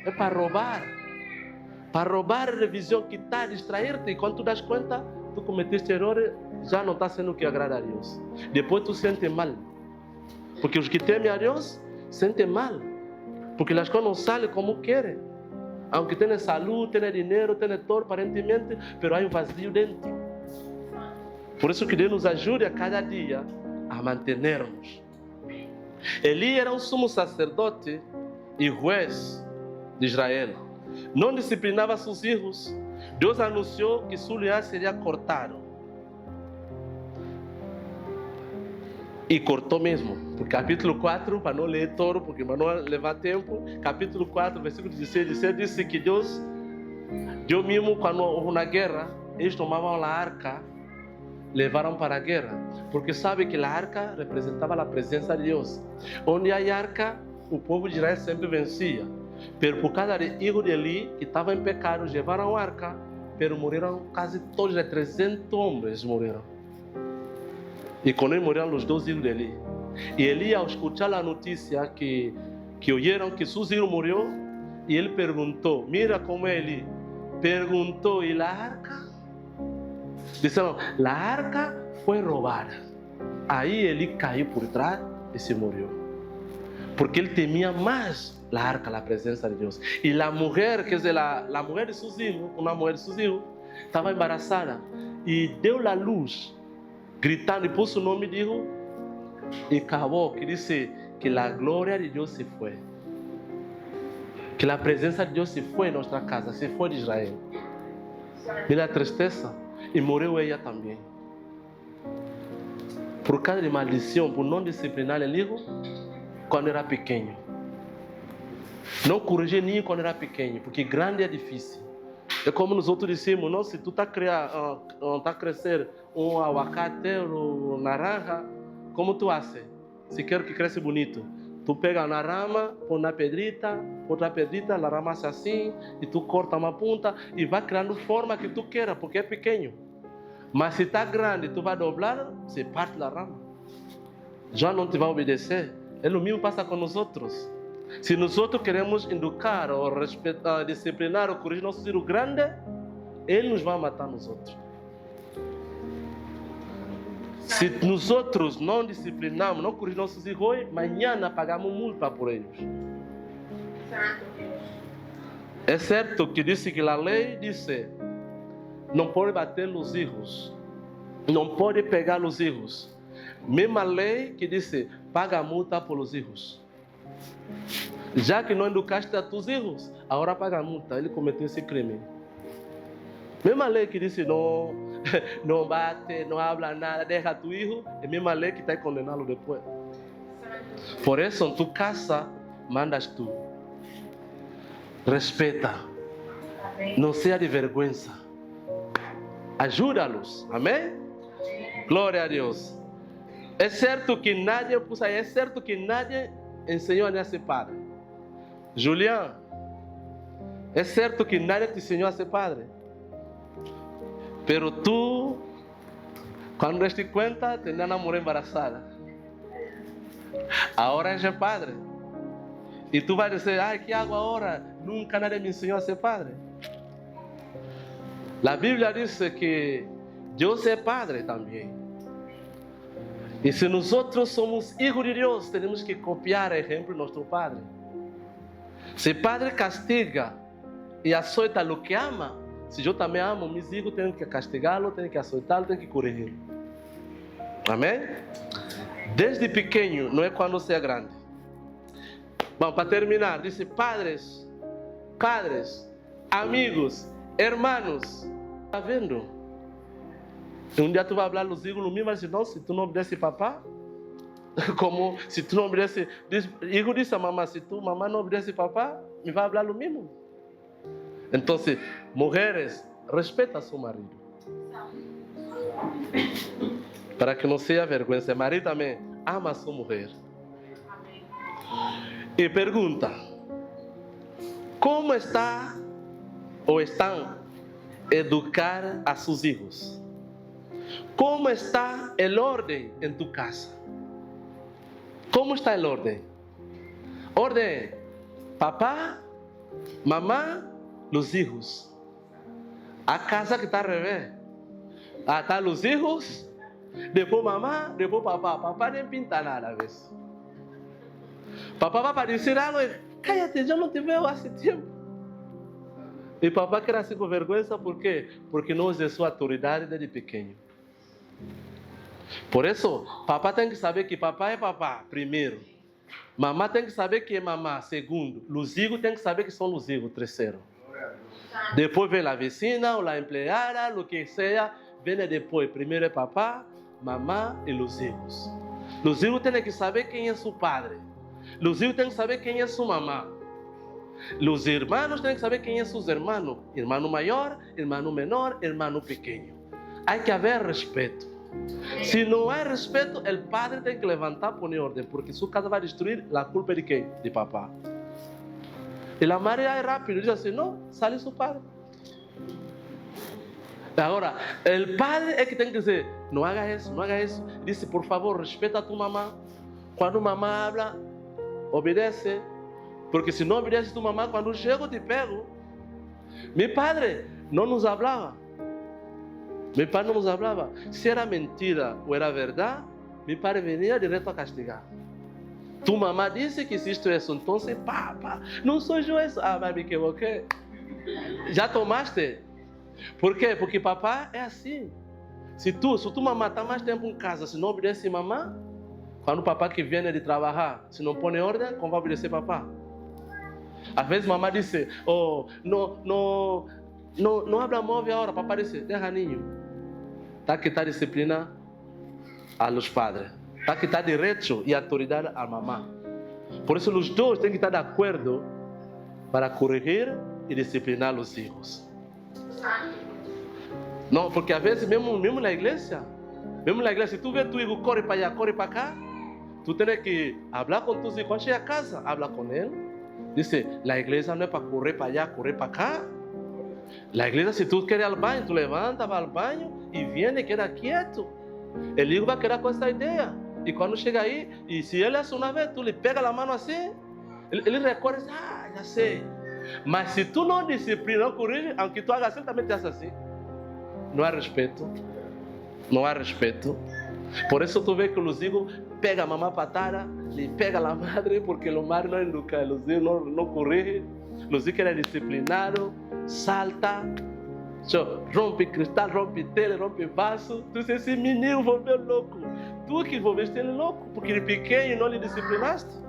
é para roubar. Para roubar a visão que está, distrair-te. E quando tu das conta, tu cometeste erro, já não está sendo o que agrada a Deus. Depois tu sentes mal. Porque os que temem a Deus sentem mal. Porque as coisas não saem como querem. Aunque tenha saúde, tenha dinheiro, tenha todo, aparentemente, mas há um vazio dentro. Por isso que Deus nos ajude a cada dia a mantermos. Eli era um sumo sacerdote e juiz de Israel. Não disciplinava seus filhos. Deus anunciou que sua linhagem seria cortado. E cortou mesmo. Porque capítulo 4, para não ler todo, porque para não levar tempo, capítulo 4, versículo 16, disse que Deus mesmo, quando houve na guerra, eles tomavam a arca, levaram para a guerra, porque sabe que a arca representava a presença de Deus. Onde há arca, o povo de Israel sempre vencia. Pero por causa de filho de Eli, que estava em pecado, levaram a arca, pero morreram quase todos, 300 homens morreram. E com ele morreram os 2 filhos de Eli. E Eli, ao escutar a notícia que ouviram que seu filho morreu, e ele perguntou, mira como é Eli, perguntou, e a arca? Disseram, a arca foi roubada. Aí ele caiu por trás e se morreu. porque él temía más la arca, la presencia de Dios. Y la mujer, que es la mujer de sus hijos, una mujer de sus hijos, estaba embarazada y dio la luz, gritando, y puso su nombre y dijo, y acabó, que dice que la gloria de Dios se fue. Que la presencia de Dios se fue en nuestra casa, se fue de Israel. Mira la tristeza. Y murió ella también. Por causa de maldición, por no disciplinar el hijo cuando era pequeño. Não corrigir ninho quando era pequeno, porque grande é difícil. É como nós outros dissemos, não, se tu está a crescer aguacate ou naranja, como tu haces? Se quer que cresça bonito, tu pega na rama, põe na pedrita, outra pedrita, a rama se assim, e tu corta uma ponta e vai criando forma que tu queira, porque é pequeno. Mas se está grande, tu vai dobrar, se parte da rama. Já não te vai obedecer. É o mesmo passa com nós outros. Se nós outros queremos educar, ou respeitar, disciplinar, ou corrigir nosso filho grande, ele nos vai matar nós outros. Se nós outros não disciplinamos, não corrigimos nossos filhos hoje, amanhã pagamos multa por eles. É certo que disse que a lei disse, não pode bater nos filhos, não pode pegar nos filhos. Mesma lei que disse, paga a multa pelos filhos. Já que não educaste a tus filhos, agora paga a multa. Ele cometeu esse crime. Mesma lei que disse não bate, não habla nada, deixa tu filho, é a mesma lei que está condenando depois. Por isso, em tu casa, mandas tu. Respeita. Não seja de vergonha. Ajuda-los. Amém? Glória a Deus. É certo que nadie ensinou a ser padre. Julián, é certo que nadie te ensinou a ser padre. Pero tu, quando deste conta, te uma mulher embarazada. Agora és padre. E tu vai dizer, que hago agora? Nunca nadie me ensinou a ser padre. A Bíblia diz que Deus é padre também. E se nós somos filhos de Deus, temos que copiar o exemplo de nosso Padre. Se o Padre castiga e açoita o que ama, se eu também amo meus filhos, tenho que castigá-lo, tenho que açoitá-lo, tenho que corrigi-lo. Amém? Desde pequeno, não é quando você é grande. Bom, para terminar, disse padres, amigos, irmãos. Está vendo? Um dia tu vai falar os filhos no mesmo, mas não, se tu não obedece papá, como se tu não obedece, hijo disse a mamãe, se tu mamãe não obedece papá, me vai falar o mesmo. Então, mulheres, respeita seu marido. Para que não seja vergonha. Seu marido também ama a sua mulher. E pergunta, como está ou estão educar a seus filhos? Como está el orden en tu casa? ¿Cómo está el orden? Orden, papá, mamá, los hijos. A casa que está al revés. Está los hijos, después mamá, después papá. Papá nem pinta nada a veces. Papá va para decir algo y cállate, yo no te veo hace tiempo. E papá quer assim com vergonha, por quê? Porque não exerceu autoridade desde pequeno. Por isso, papá tem que saber que papá é papá, primeiro. Mamá tem que saber que é mamá, segundo. Os hijos tem que saber que são os hijos, terceiro. Depois vem a vecina ou a empregada, o que seja, vem depois. Primeiro é papá, mamá e os hijos. Os hijos têm que saber quem é seu padre. Os hijos têm que saber quem é sua mamá. Os irmãos têm que saber quem é seus irmãos. Irmão maior, irmão menor, irmão pequeno. Há que haver respeito. Se não há respeito, o padre tem que levantar e pôr em ordem, porque sua casa vai destruir, a culpa é de quem? De papá. E a Maria é rápido, diz assim, não, sale seu padre. Agora, o padre é que tem que dizer, não haga isso, não haga isso. Disse, por favor, respeita a tua mamã. Quando mamã habla, obedece. Porque se não obedece a tua mamã, quando chego, te pego. Meu padre não nos falava. Meu pai não nos falava. Se era mentira ou era verdade, meu pai venia direto a castigar. Tu mamá disse que isto é isso, então pá, não sou eu isso. Ah, mas me equivoquei. Já tomaste? Por quê? Porque papá é assim. Se tu mamá está mais tempo em casa, se não obedece mamá, quando o papá que vem de trabalhar, se não põe em ordem, como vai obedecer papá? Às vezes mamá disse, oh, não abra móvel agora, papá disse, deixa ninho. Está que está disciplina a los padres. Está que está direito e autoridade a mamá. Por isso os dois têm que estar de acordo para corrigir e disciplinar os filhos. Não, porque às vezes mesmo na igreja, se tu vê tu hijo corre para allá, corre para cá, tu tens que falar com tus hijos. Quando chega a casa, habla com ele. Dice, a igreja não é para correr para allá, correr para cá. A igreja, se tu quer ir ao banho, tu levanta, vai ao banho e vem e queda quieto. Ele vai querer com essa ideia. E quando chega aí, e se ele é uma vez, tu lhe pega a mão assim, ele recorre, já sei. Mas se tu não disciplina, não corrige, aunque tu hagas assim, também te hace assim. Não há respeito. Não há respeito. Por isso tu vê que os hijos pegam a mamá patada, lhe pega a madre, porque o mar não educa, os hijos não corrigem, os hijos querem disciplinar, salta, rompe cristal, rompe tele, rompe vaso. Tu diz, esse menino volveu louco. Tu que volveste ele louco, porque ele pequeno e não lhe disciplinaste.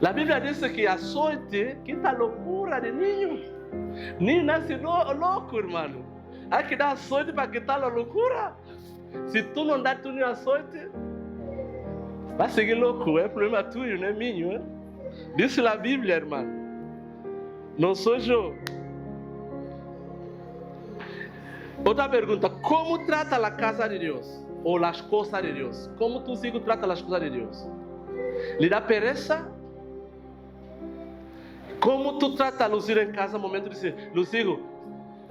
A Bíblia diz que a sorte quita a loucura de ninho. Ninho nasce louco, irmão. Há que dar a sorte para quitar a loucura. Se tu não dá tudo a sorte, vai seguir louco. É problema tuyo, não é minho. É? Diz a Bíblia, irmão. Não sou eu. Outra pergunta: como trata a casa de Deus? Ou as coisas de Deus? Como tu hijos tratam as coisas de Deus? Lhe dá pereza? Como tu tratas os hijos em casa no momento de dizer, os hijos,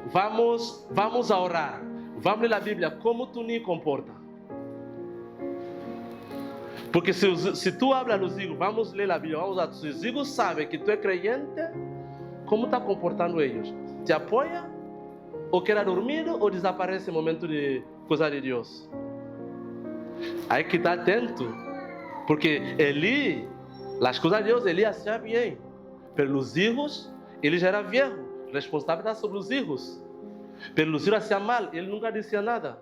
vamos a orar, vamos ler a Bíblia, como tu nem comporta? Porque se tu hablas os hijos, vamos ler a Bíblia, se os hijos sabem que tu é creyente, como está comportando eles? Te apoia? Ou quer dormir ou desaparece no momento de coisa de Deus? Aí que está atento, porque Eli, as coisas de Deus, Eli hacía bem, pelos hijos, ele já era viejo, responsável era sobre os hijos, pelos hijos hacía mal, ele nunca dizia nada,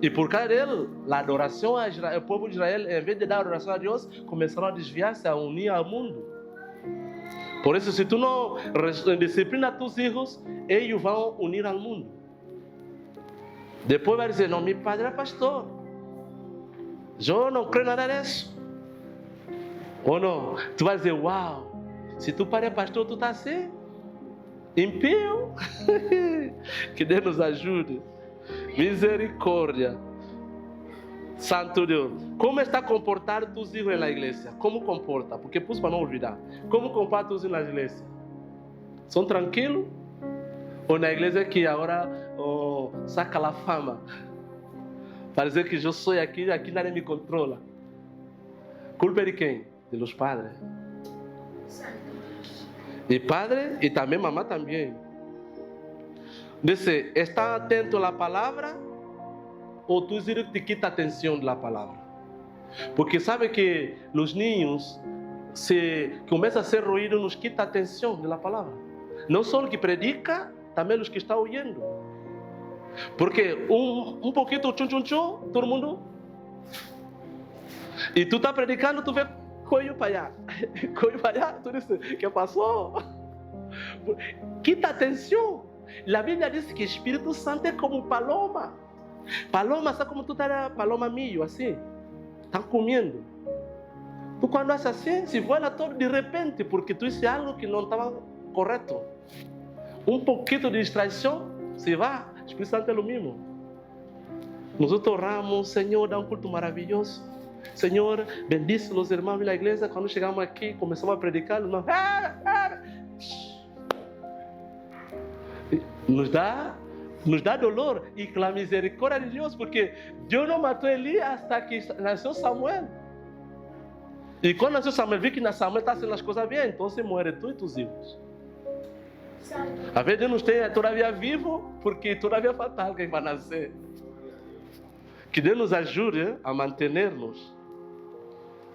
e por causa dele, a adoração a Israel, o povo de Israel, em vez de dar adoração a Deus, começaram a desviar-se, a unir ao mundo. Por isso, se tu não disciplina tus hijos, eles vão unir ao mundo. Depois vai dizer, não, meu padre é pastor, eu não creio nada disso. Ou não? Tu vai dizer, uau, se tu pai é pastor, tu está assim, impio. Que Deus nos ajude. Misericórdia. Santo Deus. Como está comportado tus hijos na igreja? Como comporta? Porque pus para não olvidar. Como comporta tus hijos na igreja? São tranquilos? Ou na igreja que agora saca a fama? Para dizer que eu sou aqui nadie me controla. Culpa de quem? De los padres. E padre e também mamá também. Dice, ¿está atento a la palavra? Ou tu te quita a atenção da palavra? Porque sabe que os ninhos, se começa a ser ruído, nos quita a atenção da palavra. Não só o que predica, também os que estão ouvindo. Porque um pouquinho tchum, todo mundo. E tu está predicando, tu vê coelho para allá, tu diz, que passou? Quita atenção. A Bíblia diz que o Espírito Santo é como paloma. Paloma, sabe como tu está paloma milho, assim? Estão comendo. Tu quando és assim, se voa todo de repente, porque tu disse algo que não estava correto. Um pouquinho de distração, se vai. O Espírito Santo é o mesmo. Nós oramos, Senhor, dá um culto maravilhoso. Senhor, bendice os irmãos da igreja. Quando chegamos aqui, começamos a predicar, irmão, nos dá dolor e com a misericórdia de Deus, porque Deus não matou Eli até que nasceu Samuel. E quando nasceu Samuel, viu que na Samuel está fazendo as coisas bem, então você morre tu e tus filhos. A vez Deus nos tem todavia vivo, porque todavia falta alguém para nascer. Que Deus nos ajude a manter-nos.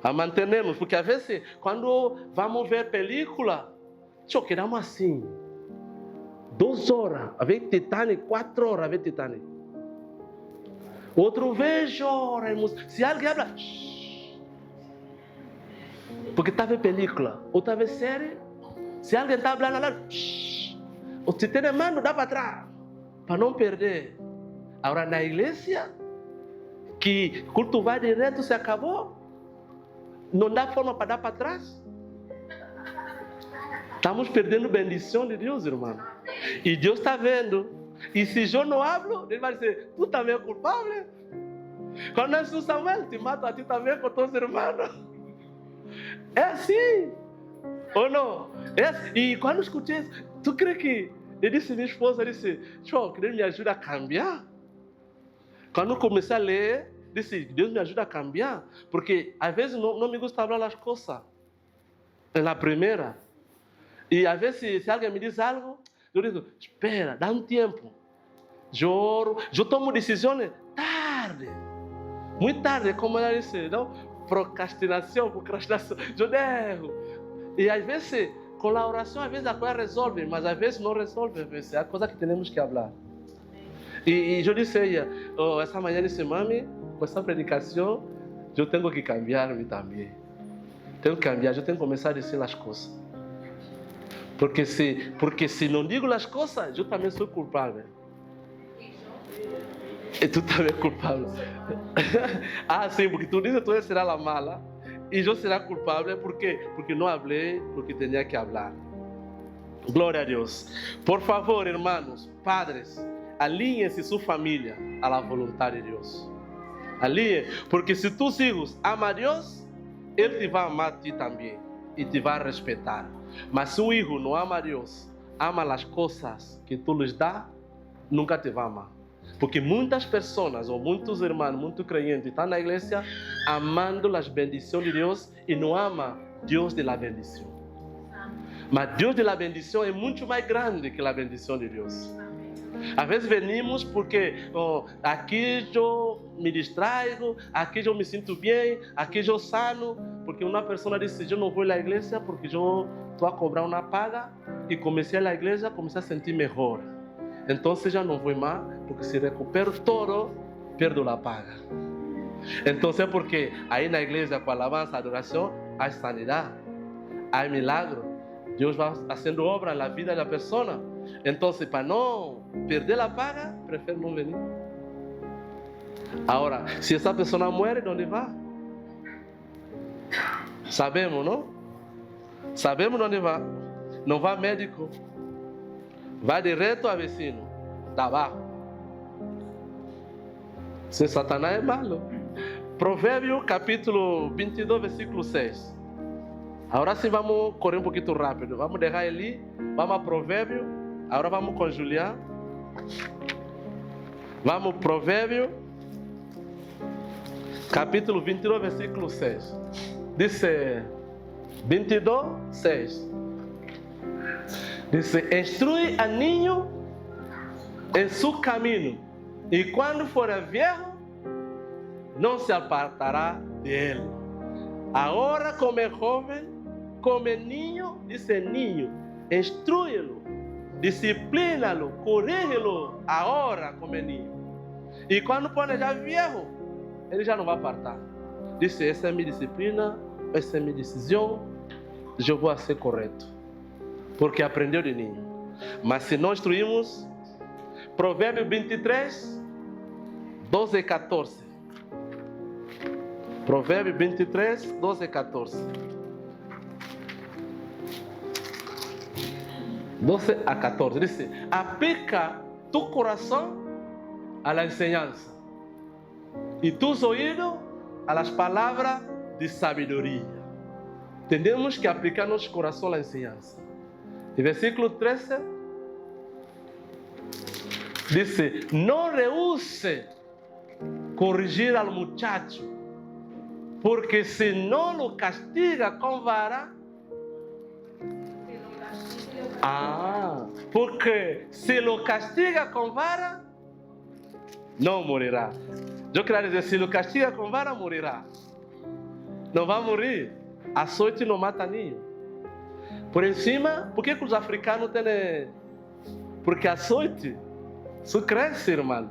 A mantermos, porque às vezes, quando vamos ver película, quedamos assim, 2 horas, a ver Titanic, 4 horas a ver Titanic. Outro vez chora, se alguém habla, porque está vendo película, ou está vendo série, se alguém está falando lá, ou se tem mano, dá para trás, para não perder. Agora na igreja, que culto vai direto, se acabou, não dá forma para dar para trás. Estamos perdendo a bendição de Deus, irmão. E Deus está vendo. E se eu não hablo, Ele vai dizer, tu também é culpável. Quando nós o Samuel te mata a ti também com todos os irmãos. É assim. Ou não? É assim. E quando eu escutei isso, tu crê que... Eu disse à minha esposa, disse, que Deus me ajuda a cambiar. Quando eu comecei a ler, disse, Deus me ajuda a cambiar. Porque às vezes não me gusta falar as coisas. Na primeira. E às vezes se alguém me diz algo, eu digo, espera, dá um tempo. Eu tomo decisões tarde. Muito tarde, como ela disse, não? Procrastinação. Eu derro. E às vezes, com a oração, às vezes a coisa resolve, mas às vezes não resolve. Às vezes é a coisa que temos que falar. E eu disse a ela, essa manhã disse, mami, com essa predicação, eu tenho que cambiar-me também. Tenho que cambiar, eu tenho que começar a dizer as coisas. Porque se não digo as coisas, eu também sou culpável. E tu também é culpável. Sim, porque tu dizes que tu será a mala. E eu será culpável porque não falei, porque tinha que falar. Glória a Deus. Por favor, irmãos, padres, alinhem-se sua família à vontade de Deus. Alinhem, porque se tus filhos amam a Deus, Ele te vai amar a ti também. E te vai respeitar. Mas se um filho não ama a Deus, ama as coisas que tu lhes dá, nunca te vai amar. Porque muitas pessoas, ou muitos irmãos, muitos crentes, estão na igreja amando as bendições de Deus e não amam Deus de la bendição. Mas Deus de la bendição é muito mais grande que a bendição de Deus. Às vezes venimos porque aqui eu me distraio, aqui eu me sinto bem, aqui eu sano, porque uma pessoa disse, eu não vou à igreja porque eu estou a cobrar uma paga e comecei a ir à igreja, comecei a sentir melhor. Então já não vou mais, porque se recupero todo, perdo a paga. Então é porque aí na igreja, com a alabança, a adoração, há sanidade, há milagre. Deus vai fazendo obra na vida da pessoa. Então, para não perder a paga, prefiro não venir. Agora, se essa pessoa morre, onde vai? Sabemos, não? Sabemos onde vai. Não vai médico. Vai direto ao vecino. Está abaixo. Se Satanás é malo. Provérbio capítulo 22, versículo 6. Agora sim vamos correr um pouquinho rápido. Vamos deixar ali. Vamos a Provérbio. Agora vamos com Julián. Vamos Provérbio capítulo 22, versículo 6. Dice 22, 6. Dice, instrui a niño em seu caminho, e quando for viejo, não se apartará dele. Agora, como é jovem, como é niño, dice niño, instrui-lo, disciplina-lo, corrige-lo, agora como é niño. E quando for já viejo, ele já não vai apartar. Dice, essa é minha disciplina, essa é minha decisão, eu vou ser correto. Porque aprendeu de ninho. Mas se não instruímos, Provérbio 23, 12 e 14. Provérbio 23, 12 e 14. 12 a 14. Diz: aplica tu coração à enseñança e tus ouvidos às palavras de sabedoria. Temos que aplicar nosso coração à enseñança. E versículo 13 diz: não rehúse corrigir al muchacho, porque se não lo castiga com vara. Porque se lo castiga com vara, não morirá. Eu quero dizer, se lo castiga com vara, morirá. Não vai morrer. Açoite não mata ninho. Por cima, por que os africanos têm... Porque açoite, isso cresce, irmão.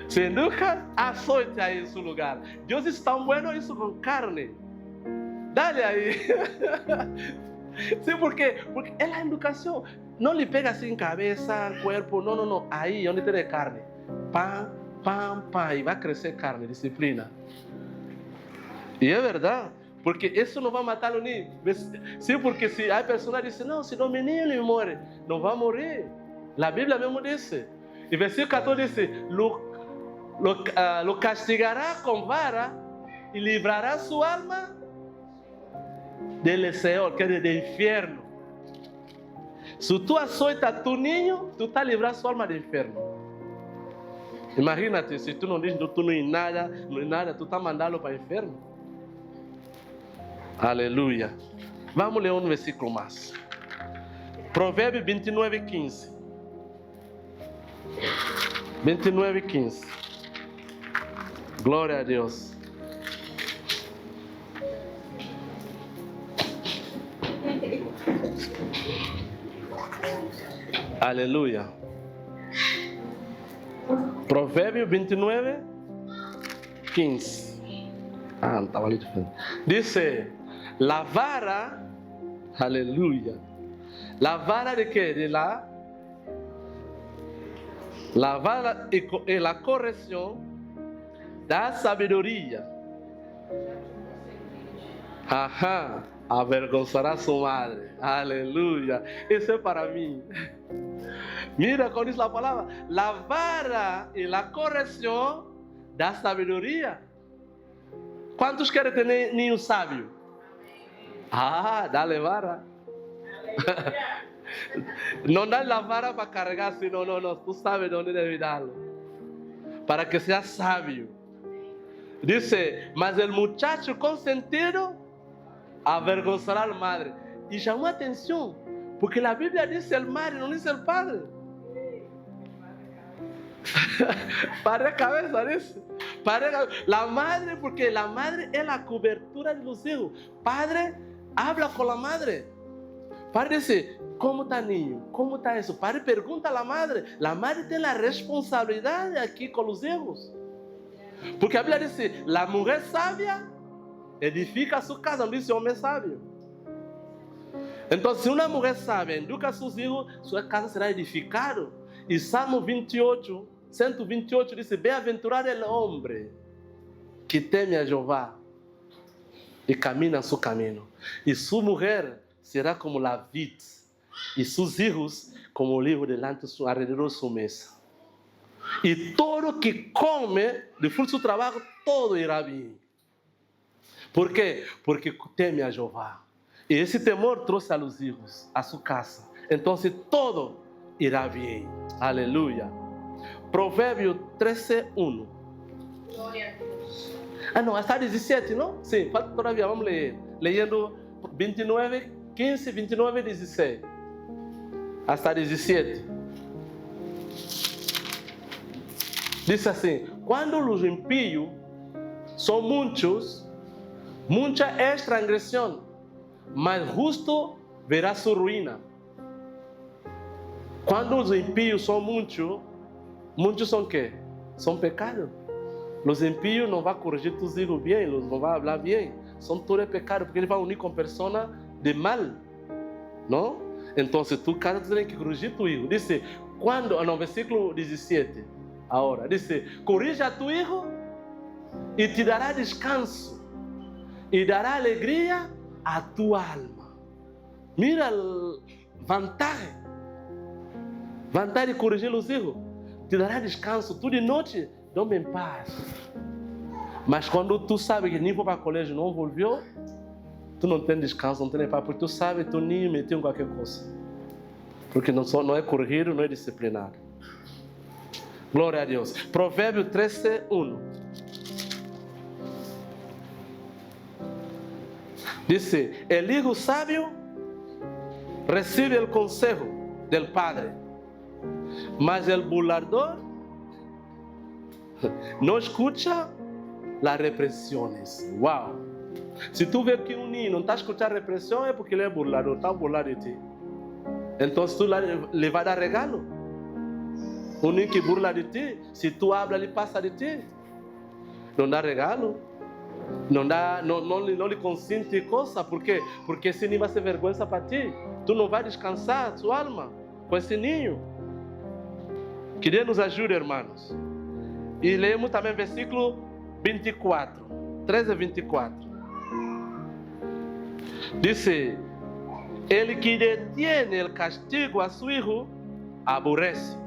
Se nunca açoite aí em seu lugar. Deus é tão bueno isso com carne. Dale aí. Sim, porque é a educação. Não lhe pega assim cabeça, corpo, não. Aí onde tem carne. Pam, e vai crescer carne, disciplina. E é verdade. Porque isso não vai matar o ninho. Sim, porque se a pessoa diz, não, se o menino morre, não vai morrer. A Bíblia mesmo disse. E versículo 14 diz, lo castigará com vara e livrará sua alma del Seol, que é do inferno. Se tu açoita tu ninho, tu está livrando sua alma do inferno. Imagina-te, se tu não diz, tu não é nada, tu está mandando para o inferno. Aleluia. Vamos ler um versículo mais. Provérbios 29:15. 29:15. Glória a Deus. Aleluia. Provérbios 29:15. Não estava ali de frente. Dice, la vara, aleluya. La vara de qué? De la vara y la corrección da sabiduría. Ajá, avergonzará a su madre. Aleluya. Eso es para mí. Mira cómo dice la palabra. La vara y la corrección da sabiduría. ¿Cuántos quieren tener niño sabio? Dale vara. No dale la vara para cargar, sino no, tú sabes dónde debe darlo. Para que sea sabio. Dice, mas el muchacho consentido avergonzará a la madre. Y llamó atención, porque la Biblia dice el madre, no dice el padre. Para a cabeza dice. La madre, porque la madre es la cobertura de los hijos. Padre, habla con la madre. Padre dice, ¿cómo está niño? ¿Cómo está eso? Padre pergunta a la madre. La madre tiene la responsabilidad aquí con los hijos. Porque a Bíblia dice, la mujer sabia edifica su casa, no dice hombre sabio. Entonces, si una mujer sabia educa a sus hijos, su casa será edificada. Y Salmo 128 dice, bem-aventurado el hombre que teme a Jehová y camina en su camino. Y su mujer será como la vid, y sus hijos como olivo delante alrededor de su mesa. Y todo que come de fruto de su trabajo, todo irá bien. ¿Por qué? Porque teme a Jehová. Y ese temor trouxe a los hijos a su casa. Entonces todo irá bien. Aleluya. Provérbio 13:1. Glória a Deus. Não, hasta 17, não? Sim, falta todavía, vamos ler. Leyendo 29, 15, 29 e 16. Hasta 17. Diz assim: quando os impíos são muitos, muita é transgressão, mas justo verá sua ruína. Quando os impíos são muitos são o quê? São pecados. Os impíos não vão corrigir tus hijos bem, eles não vão falar bem. São todos pecados, porque eles vão unir com pessoas de mal. Não? Então, tu cada tem que corrigir tu hijo. Diz, quando, no versículo 17, agora, diz, corrija a tu hijo e te dará descanso e dará alegria a tua alma. Mira a vantagem de corrigir os hijos. Te dará descanso. Tu de noite dorme em paz. Mas quando tu sabe que nem foi para o colégio, não voltou, tu não tem descanso, não tem paz, porque tu sabe que tu nem meteu em qualquer coisa. Porque não é corrigido, não é disciplinado. Glória a Deus. Provérbio 13:1. Diz: el hijo sabio recibe el consejo del padre, mas el burlador no escucha las represiones. Wow. Se tu vê que um ninho não está escutando repressão, é porque ele é burlado, está burlado de ti. Então, se tu lhe vai dar regalo, um ninho que burla de ti, se tu habla, ele passa de ti. Não dá regalo, não lhe consente coisa, por quê? Porque esse ninho vai ser vergonha para ti. Tu não vai descansar sua alma com esse ninho. Que Deus nos ajude, irmãos. E lemos também versículo 24, 13 a 24. Dice: el que detiene el castigo a su hijo, aborrece.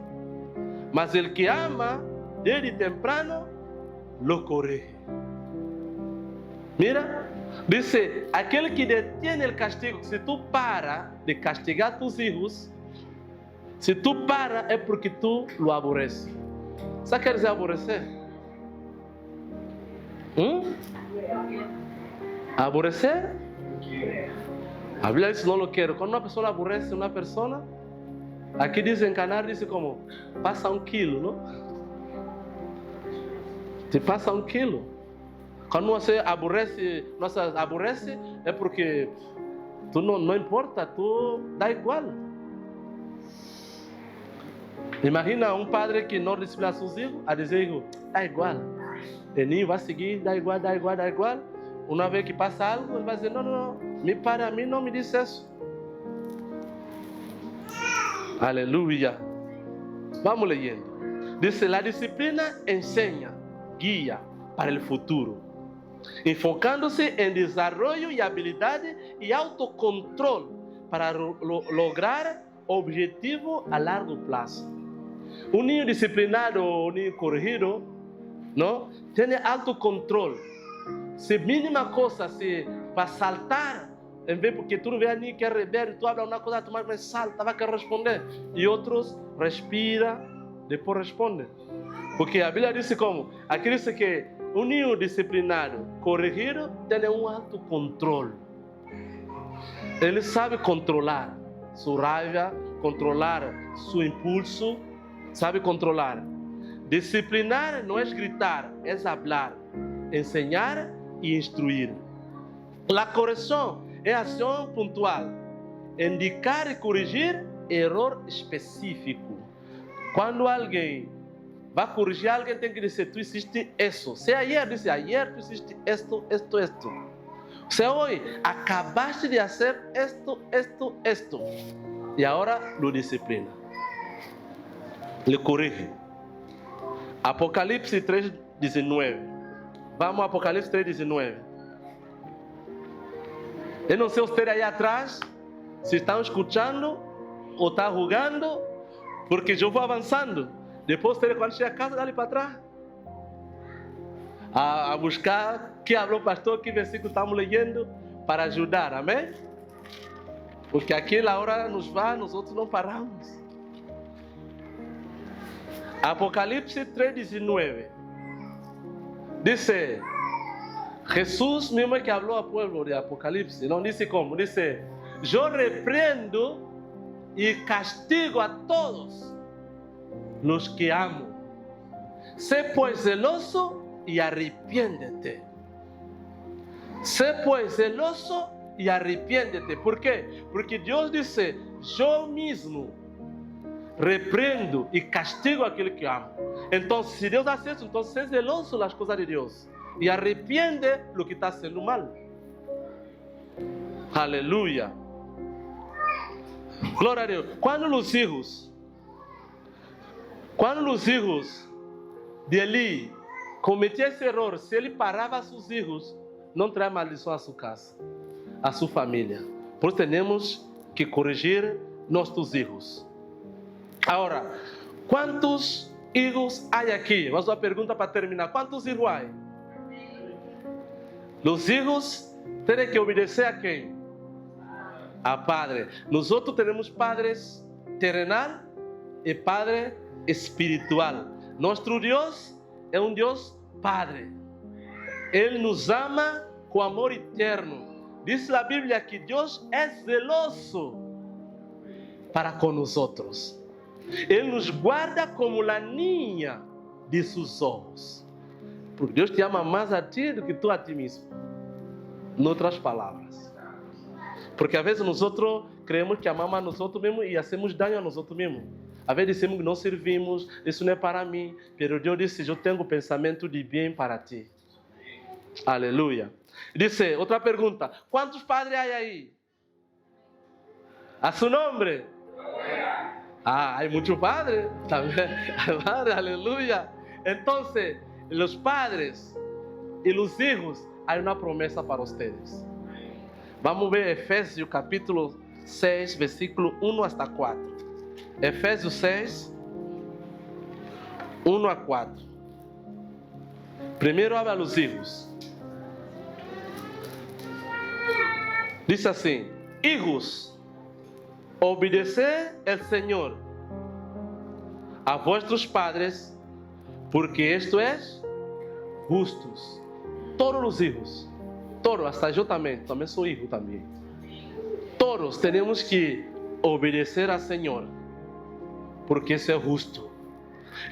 Mas el que ama, desde temprano, lo corrige. Mira, dice, aquele que detiene el castigo, se tu para de castigar tus hijos, se tu para é porque tu lo aborrece. Sabe o que quer dizer aborrecer? Aborrecer? A Bíblia diz, não lo quero. Quando uma pessoa aborrece uma pessoa, aqui diz em Canar, diz como, passa 1 quilo, não? Te passa 1 quilo. Quando você aborrece, é porque tu não importa, tu dá igual. Imagina um padre que não disciplina seus filhos, a dizer, dá igual. O ninho vai seguir, dá igual. Uma vez que passa algo, ele vai dizer, não, para a mim não me diz isso. Aleluia. Vamos leyendo. Dice, la disciplina enseña, guía para el futuro, enfocándose en desarrollo y habilidade y autocontrol para lograr objetivo a largo plazo. Un niño disciplinado, un niño corregido, ¿no? Tiene autocontrol. Se mínima cosa, se para saltar, em vez porque tu não vê a ninguém que é rebelde, tu habla uma coisa, tu mais salta, vai querer responder. E outros respira, depois responde. Porque a Bíblia diz como, aqui diz que um ninho disciplinado, corrigido, tem um autocontrole. Ele sabe controlar sua raiva, controlar seu impulso, sabe controlar. Disciplinar não é gritar, é falar, ensinar e instruir. A correção é ação pontual, indicar e corrigir erro específico. Quando alguém vai corrigir alguém, tem que dizer, tu hiciste isso. Se ayer disse, ayer tu hiciste esto. Se hoje acabaste de fazer esto. E agora lo disciplina. Le corrige. Apocalipse 3:19. Vamos a Apocalipse 3:19. Eu não sei vocês aí atrás, se estão escutando ou estão jogando, porque eu vou avançando. Depois, quando chega a casa, dá-lhe para trás. A buscar que falou o pastor, que versículo estamos lendo, para ajudar, amém? Porque aquela hora nos vai, nós outros não paramos. Apocalipse 3:19. Dice, Jesús mismo que habló al pueblo de Apocalipse, no dice cómo, dice, yo reprendo y castigo a todos los que amo. Sé pues celoso y arrepiéntete. Sé pues celoso y arrepiéntete. ¿Por qué? Porque Dios dice, yo mismo reprendo y castigo a aquel que amo. Entonces, si Dios hace eso, entonces es celoso las cosas de Dios y arrepiente lo que está haciendo mal. Aleluya. Gloria a Dios. Cuando los hijos de Eli cometían ese error, si él paraba a sus hijos, no traía maldición a su casa, a su familia. Por eso tenemos que corregir nuestros hijos. Ahora, ¿cuántos hijos hay aquí? Vamos a una pregunta para terminar. ¿Cuántos hijos hay? Los hijos tienen que obedecer a quién? A Padre. Nosotros tenemos padres terrenal y Padre espiritual. Nuestro Dios es un Dios Padre. Él nos ama con amor eterno. Dice la Biblia que Dios es celoso para con nosotros. Él nos guarda como la niña de sus ojos. Porque Deus te ama mais a ti do que tu a ti mesmo. Em outras palavras. Porque às vezes nós outros creemos que amamos a nós outros mesmos e hacemos danho a nós outros mesmos. Às vezes dizemos que não servimos, isso não é para mim. Mas Deus disse, eu tenho pensamento de bem para ti. Aleluia. Dice, outra pergunta. Quantos padres há aí? A su nombre? Ah, hay muchos padres. También. Aleluya. Entonces, los padres y los hijos, hay una promesa para ustedes. Vamos a ver Efesios capítulo 6, versículo 1 hasta 4. Efesios 6, 1 a 4. Primeiro habla a los hijos. Diz assim: hijos, obedeced al Señor a vuestros padres, porque esto es justos. Todos os hijos, todos, hasta eu também sou hijo também. Todos temos que obedecer ao Senhor, porque isso é justo.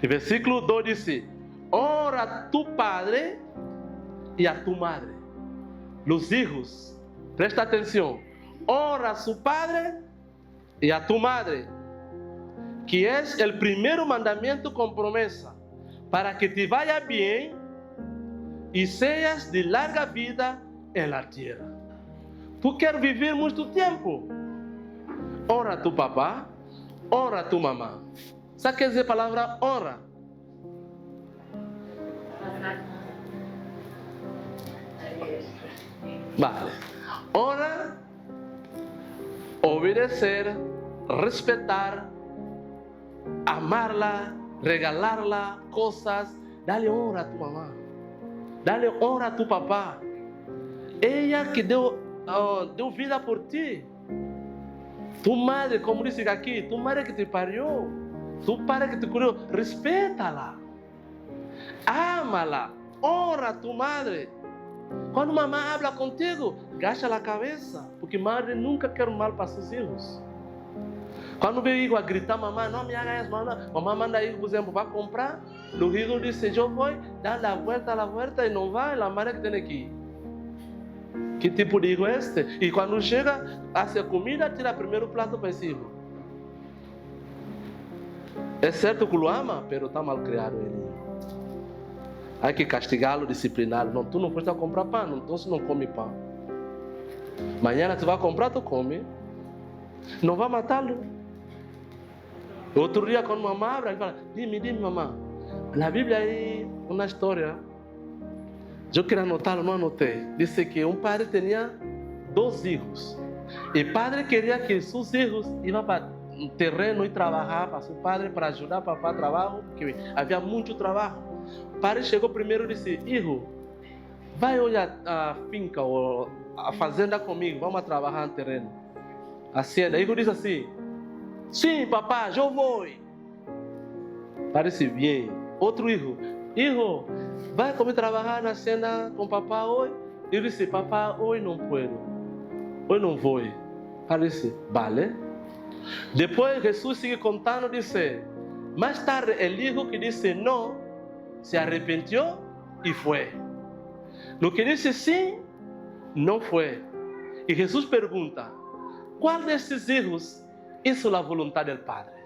E versículo 2 diz: honra a tu padre e a tu madre. Los hijos, presta atenção, honra a su padre e a tu madre, que é o primeiro mandamento com promessa, para que te vaya bem e seas de larga vida en la tierra. Tu queres viver muito tempo? Honra a tu papá, honra a tu mamá. Sabe o que quer dizer a palavra honra? Vale. Honra, obedecer, respetar, amarla, regalarla cosas. Dale honra a tu mamá. Dale honra a tu papá. Ella que deu vida por ti. Tu madre, como disse aqui, tu madre que te pariu, tu padre que te criou, respeita-la. Ama-la. Honra a tu madre. Quando mamãe habla contigo, agacha a cabeça, porque madre nunca quer mal para seus filhos. Quando vem hijo a gritar, mamãe, não me haga isso, mamãe manda hijo, por exemplo, vai comprar, o hijo diz, eu vou dar a volta e não vai, a madre que tem que ir. Que tipo de hijo é este? E quando chega, hace comida, tira primeiro o prato para esse hijo. É certo que o ama, mas está mal criado ele. Há que castigá-lo, discipliná-lo. Não, tu não foste a comprar pão, então você não come pão. Amanhã tu vai comprar, tu come. Não vai matá-lo. Outro dia, quando mamãe abre, ele fala, dime, mamãe. Na Bíblia aí, uma história. Eu queria anotá-lo, não anotei. Disse que um padre tinha 2 filhos. E o padre queria que seus filhos iam para o terreno e trabalhar para seu padre, para ajudar o papai a trabalhar, porque havia muito trabalho. O padre chegou primeiro e disse, hijo, vai olhar a finca ou a fazenda comigo, vamos trabalhar no terreno. A hacienda. O hijo disse assim, sim, papai, eu vou. Parece bem. Outro hijo, vai comigo trabalhar na hacienda com papai hoje? Ele disse, papai, hoje não puedo. Hoje não vou. Parece, vale. Depois Jesus sigue contando, disse, mais tarde, o hijo que disse não, se arrepentiu e foi. No que disse sim, não foi. E Jesus pergunta, qual desses filhos hizo a vontade do Padre?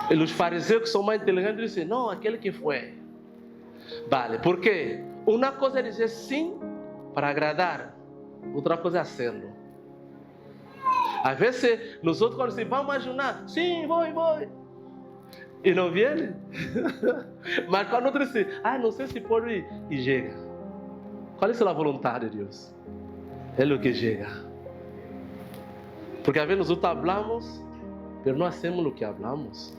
E os fariseus que são mais inteligentes dizem, não, aquele que foi. Vale, porque uma coisa é dizer sim para agradar, outra coisa é hacerlo. Às vezes, nós outros quando dizemos, vamos ajudar, sim, vou. E não vem. Mas quando outro diz, não sei se pode ir, e chega. Qual é a vontade de Deus? É o que chega. Porque às vezes nós falamos, mas não hacemos o que falamos.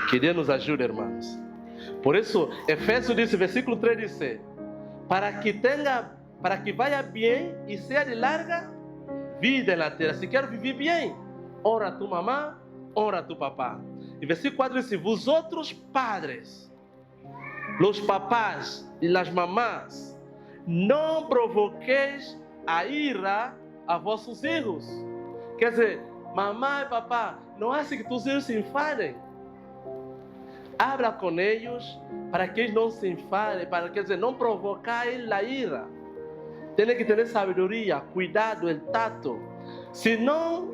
Que Deus nos ajude, irmãos. Por isso, Efésios diz, versículo 3 diz, para que vaya bem e seja de larga vida na terra. Se quer viver bem, ora a tu mamá, ora a tu papá. E versículo 4 diz, vosotros padres, los papás e las mamás, não provoqueis a ira a vossos filhos. Quer dizer, mamãe e papá, não hace que tus filhos se enfadem. habla com eles para que eles não se enfadem, para quer dizer, não provocar a ira. Tem que ter sabedoria, cuidado, el tato. Senão,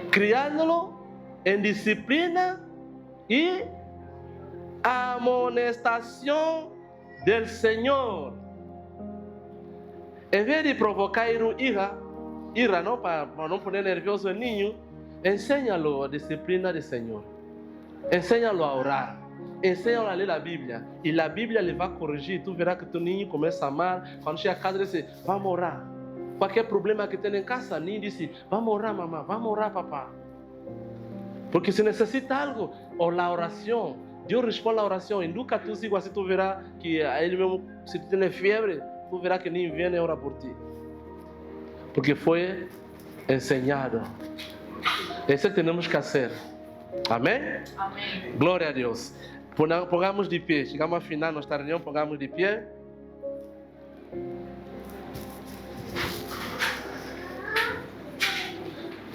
criándolo em disciplina e amonestação del Senhor. Em vez de provocar ira não, para não pôr nervioso o ninho, ensina-lo a disciplina do Senhor. Ensina-lo a orar. Ensina-lo a ler a Bíblia. E a Bíblia lhe vai corrigir. Tu verás que teu ninho começa a amar. Quando chega a casa, ele diz, vamos orar. Qualquer problema que tenha em casa, ninho disse, vamos orar, mamãe. Vamos orar, papá. Porque se necessita algo, ou a oração, Deus responde a oração. E nunca tu siga assim, tu verás que ele mesmo, se tu tem febre, tu verás que ninho vem e ora por ti. Porque foi ensinado. Isso temos que fazer. Amém? Amém. Glória a Deus. Pongamos de pé. Chegamos ao final da nossa reunião, pongamos de pé.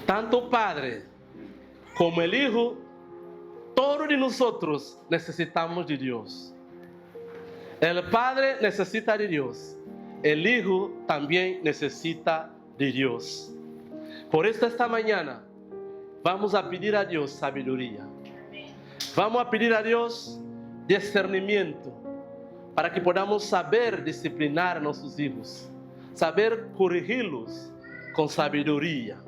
Tanto o Padre como o Hijo, todos de nós necessitamos de Deus. O Padre necessita de Deus. O Hijo também necessita de Deus. Por isso, esta manhã, vamos a pedir a Deus sabedoria. Vamos a pedir a Deus discernimento para que podamos saber disciplinar nossos filhos, saber corrigi-los com sabedoria,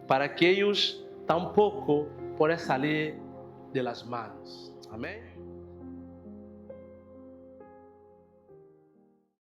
para que eles tampouco possam sair de las manos. Amém?